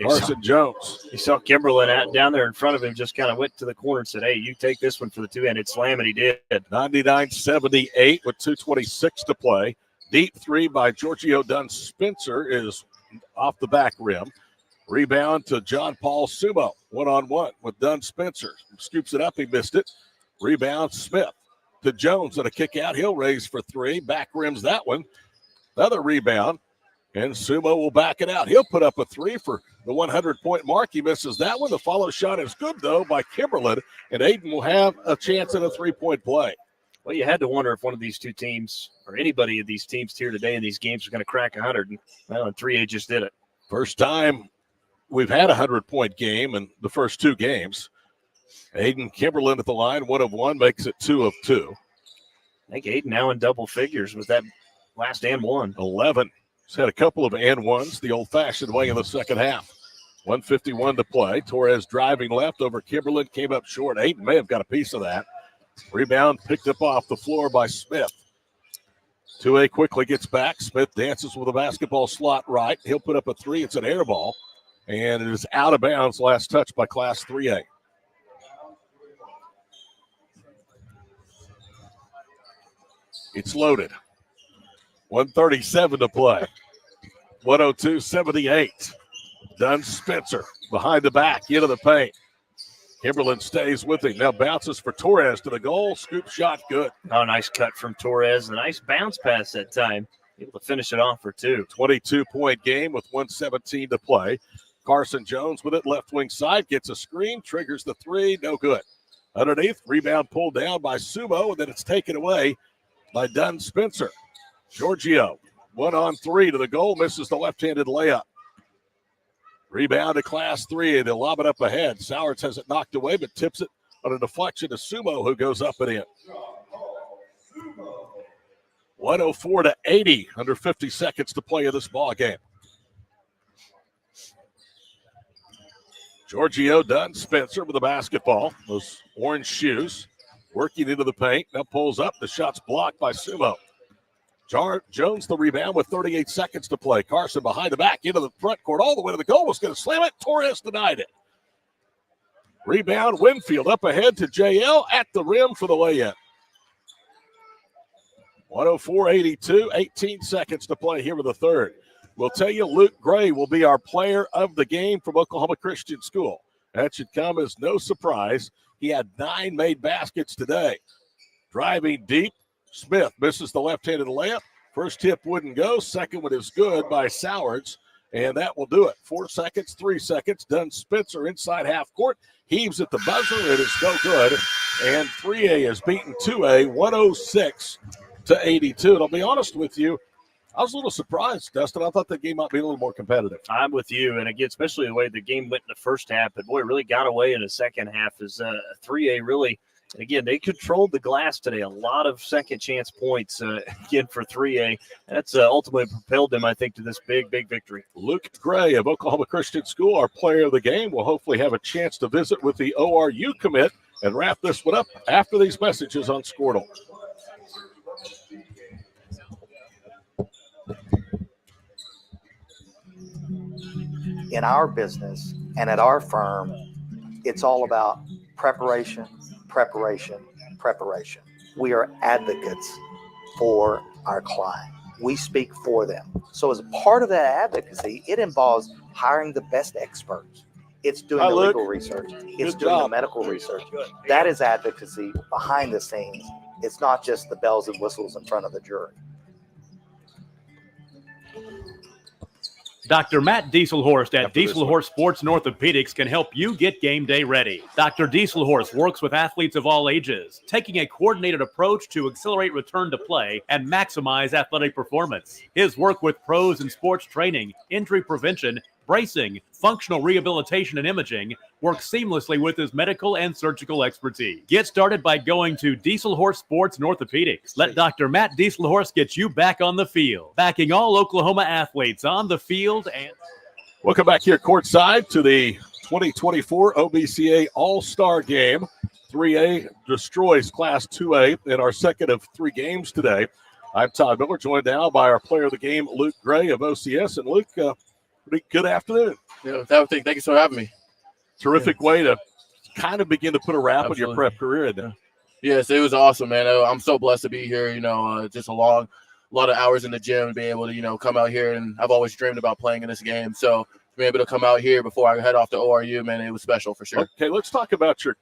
Carson Jones. You saw Kimberlin down there in front of him, just kind of went to the corner and said, hey, you take this one for the two-handed slam, and he did. 99-78 with 2:26 to play. Deep three by Giorgio Dunn Spencer is off the back rim. Rebound to John Paul Sumo. One-on-one with Dunn Spencer. Scoops it up. He missed it. Rebound Smith to Jones on a kick out. He'll raise for three. Back rims that one. Another rebound. And Sumo will back it out. He'll put up a three for the 100-point mark. He misses that one. The follow shot is good, though, by Kimberlin. And Aiden will have a chance at a three-point play. Well, you had to wonder if one of these two teams or anybody of these teams here today in these games was going to crack 100. Well, and 3A just did it. First time we've had a 100-point game in the first two games. Aiden Kimberlin at the line, 1 of 1, makes it 2 of 2. I think Aiden now in double figures with that last and one. 11. He's had a couple of and ones the old-fashioned way in the second half. 1:51 to play. Torres driving left over Kimberlin, came up short. Aiden may have got a piece of that. Rebound picked up off the floor by Smith. 2A quickly gets back. Smith dances with a basketball slot right. He'll put up a three. It's an air ball. And it is out of bounds. Last touch by Class 3A. It's loaded. 1:37 to play. 102-78. Dunn Spencer behind the back, into the paint. Kimberlin stays with him. Now bounces for Torres to the goal. Scoop shot, good. Oh, nice cut from Torres. A nice bounce pass that time. Able to finish it off for two. 22-point game with 1:17 to play. Carson Jones with it, left wing side, gets a screen, triggers the three, no good. Underneath, rebound pulled down by Sumo, and then it's taken away by Dunn Spencer. Giorgio, 1-on-3 to the goal, misses the left-handed layup. Rebound to Class 3. They'll lob it up ahead. Sowards has it knocked away, but tips it on a deflection to Sumo, who goes up and in. 104-80, under 50 seconds to play in this ball game. Giorgio Dunn Spencer with the basketball. Those orange shoes working into the paint. Now pulls up. The shot's blocked by Sumo. Jones the rebound with 38 seconds to play. Carson behind the back into the front court all the way to the goal. Was going to slam it. Torres denied it. Rebound Winfield up ahead to JL at the rim for the layup. 104-82, 18 seconds to play here with the third. We'll tell you Luke Gray will be our player of the game from Oklahoma Christian School. That should come as no surprise. He had 9 made baskets today. Driving deep, Smith misses the left-handed layup. First tip wouldn't go. Second one is good by Sowards, and that will do it. 4 seconds, 3 seconds. Dunn Spencer inside half court. Heaves at the buzzer. It is no good. And 3A has beaten 2A 106-82. And I'll be honest with you, I was a little surprised, Dustin. I thought the game might be a little more competitive. I'm with you. And again, especially the way the game went in the first half, but boy, it really got away in the second half as 3A really, and again, they controlled the glass today. A lot of second chance points again for 3A. That's ultimately propelled them, I think, to this big victory. Luke Gray of Oklahoma Christian School, our player of the game, will hopefully have a chance to visit with the ORU commit and wrap this one up after these messages on Squirtle. In our business and at our firm, it's all about preparation. We are advocates for our client. We speak for them. So as a part of that advocacy, it involves hiring the best experts. It's doing the legal research. It's doing the medical research. That is advocacy behind the scenes. It's not just the bells and whistles in front of the jury. Dr. Matt Dieselhorst at After this Dieselhorst Sports and Orthopedics can help you get game day ready. Dr. Dieselhorst works with athletes of all ages, taking a coordinated approach to accelerate return to play and maximize athletic performance. His work with pros in sports training, injury prevention, bracing, functional rehabilitation, and imaging works seamlessly with his medical and surgical expertise. Get started by going to Dieselhorst Sports and Orthopedics. Let Dr. Matt Dieselhorst get you back on the field, backing all Oklahoma athletes on the field. And welcome back here courtside to the 2024 OBCA All-Star Game. 3A destroys Class 2A in our second of 3 games today. I'm Todd Miller, joined now by our player of the game, Luke Gray of OCS. And Luke, pretty good afternoon. Yeah, thank you so much for having me. Terrific way to kind of begin to put a wrap on your prep career in there. Yes, it was awesome, man. I'm so blessed to be here. Just a lot of hours in the gym and being able to, come out here. And I've always dreamed about playing in this game. So to be able to come out here before I head off to ORU, man, it was special for sure. Okay, let's talk about your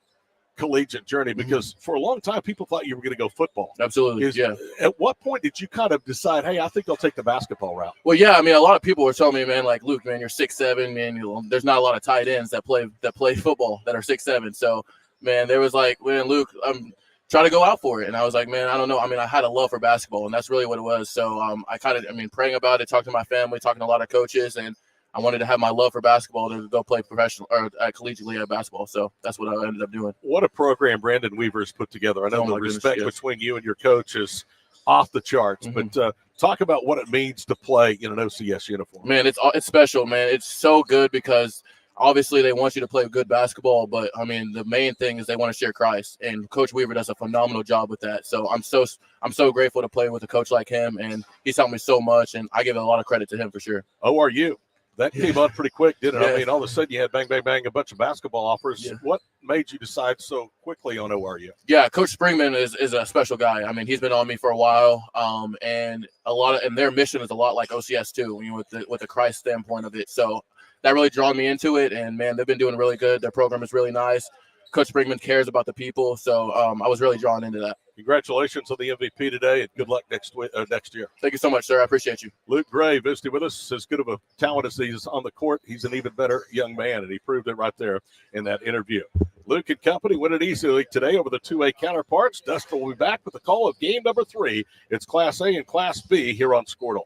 collegiate journey, because for a long time people thought you were going to go football. Absolutely. Yeah. At what point did you kind of decide, hey, I think I'll take the basketball route? Well, yeah, I mean, a lot of people were telling me, man, like, Luke, man, you're 6'7", man, there's not a lot of tight ends that play football that are 6'7". So, man, there was like, man, Luke, I'm trying to go out for it. And I was like, man, I don't know. I mean, I had a love for basketball, and that's really what it was. So praying about it, talking to my family, talking to a lot of coaches, and I wanted to have my love for basketball to go play professional or collegiately at basketball. So that's what I ended up doing. What a program Brandon Weaver has put together. I know the respect between you and your coach is off the charts, but talk about what it means to play in an OCS uniform. Man, it's special, man. It's so good because obviously they want you to play good basketball, but I mean, the main thing is they want to share Christ, and Coach Weaver does a phenomenal job with that. So I'm so grateful to play with a coach like him, and he's helped me so much, and I give a lot of credit to him for sure. ORU. That came on pretty quick, didn't it? I mean, all of a sudden you had bang, bang, bang, a bunch of basketball offers. Yeah. What made you decide so quickly on ORU? Yeah, Coach Springman is a special guy. I mean, he's been on me for a while, and their mission is a lot like OCS too, with the Christ standpoint of it. So that really drew me into it, and man, they've been doing really good. Their program is really nice. Coach Springman cares about the people, so I was really drawn into that. Congratulations on the MVP today, and good luck next year. Thank you so much, sir. I appreciate you. Luke Gray visiting with us. As good of a talent as he's on the court, he's an even better young man, and he proved it right there in that interview. Luke and company win it easily today over the 2A counterparts. Dustin will be back with the call of game number 3. It's Class A and Class B here on Squirtle.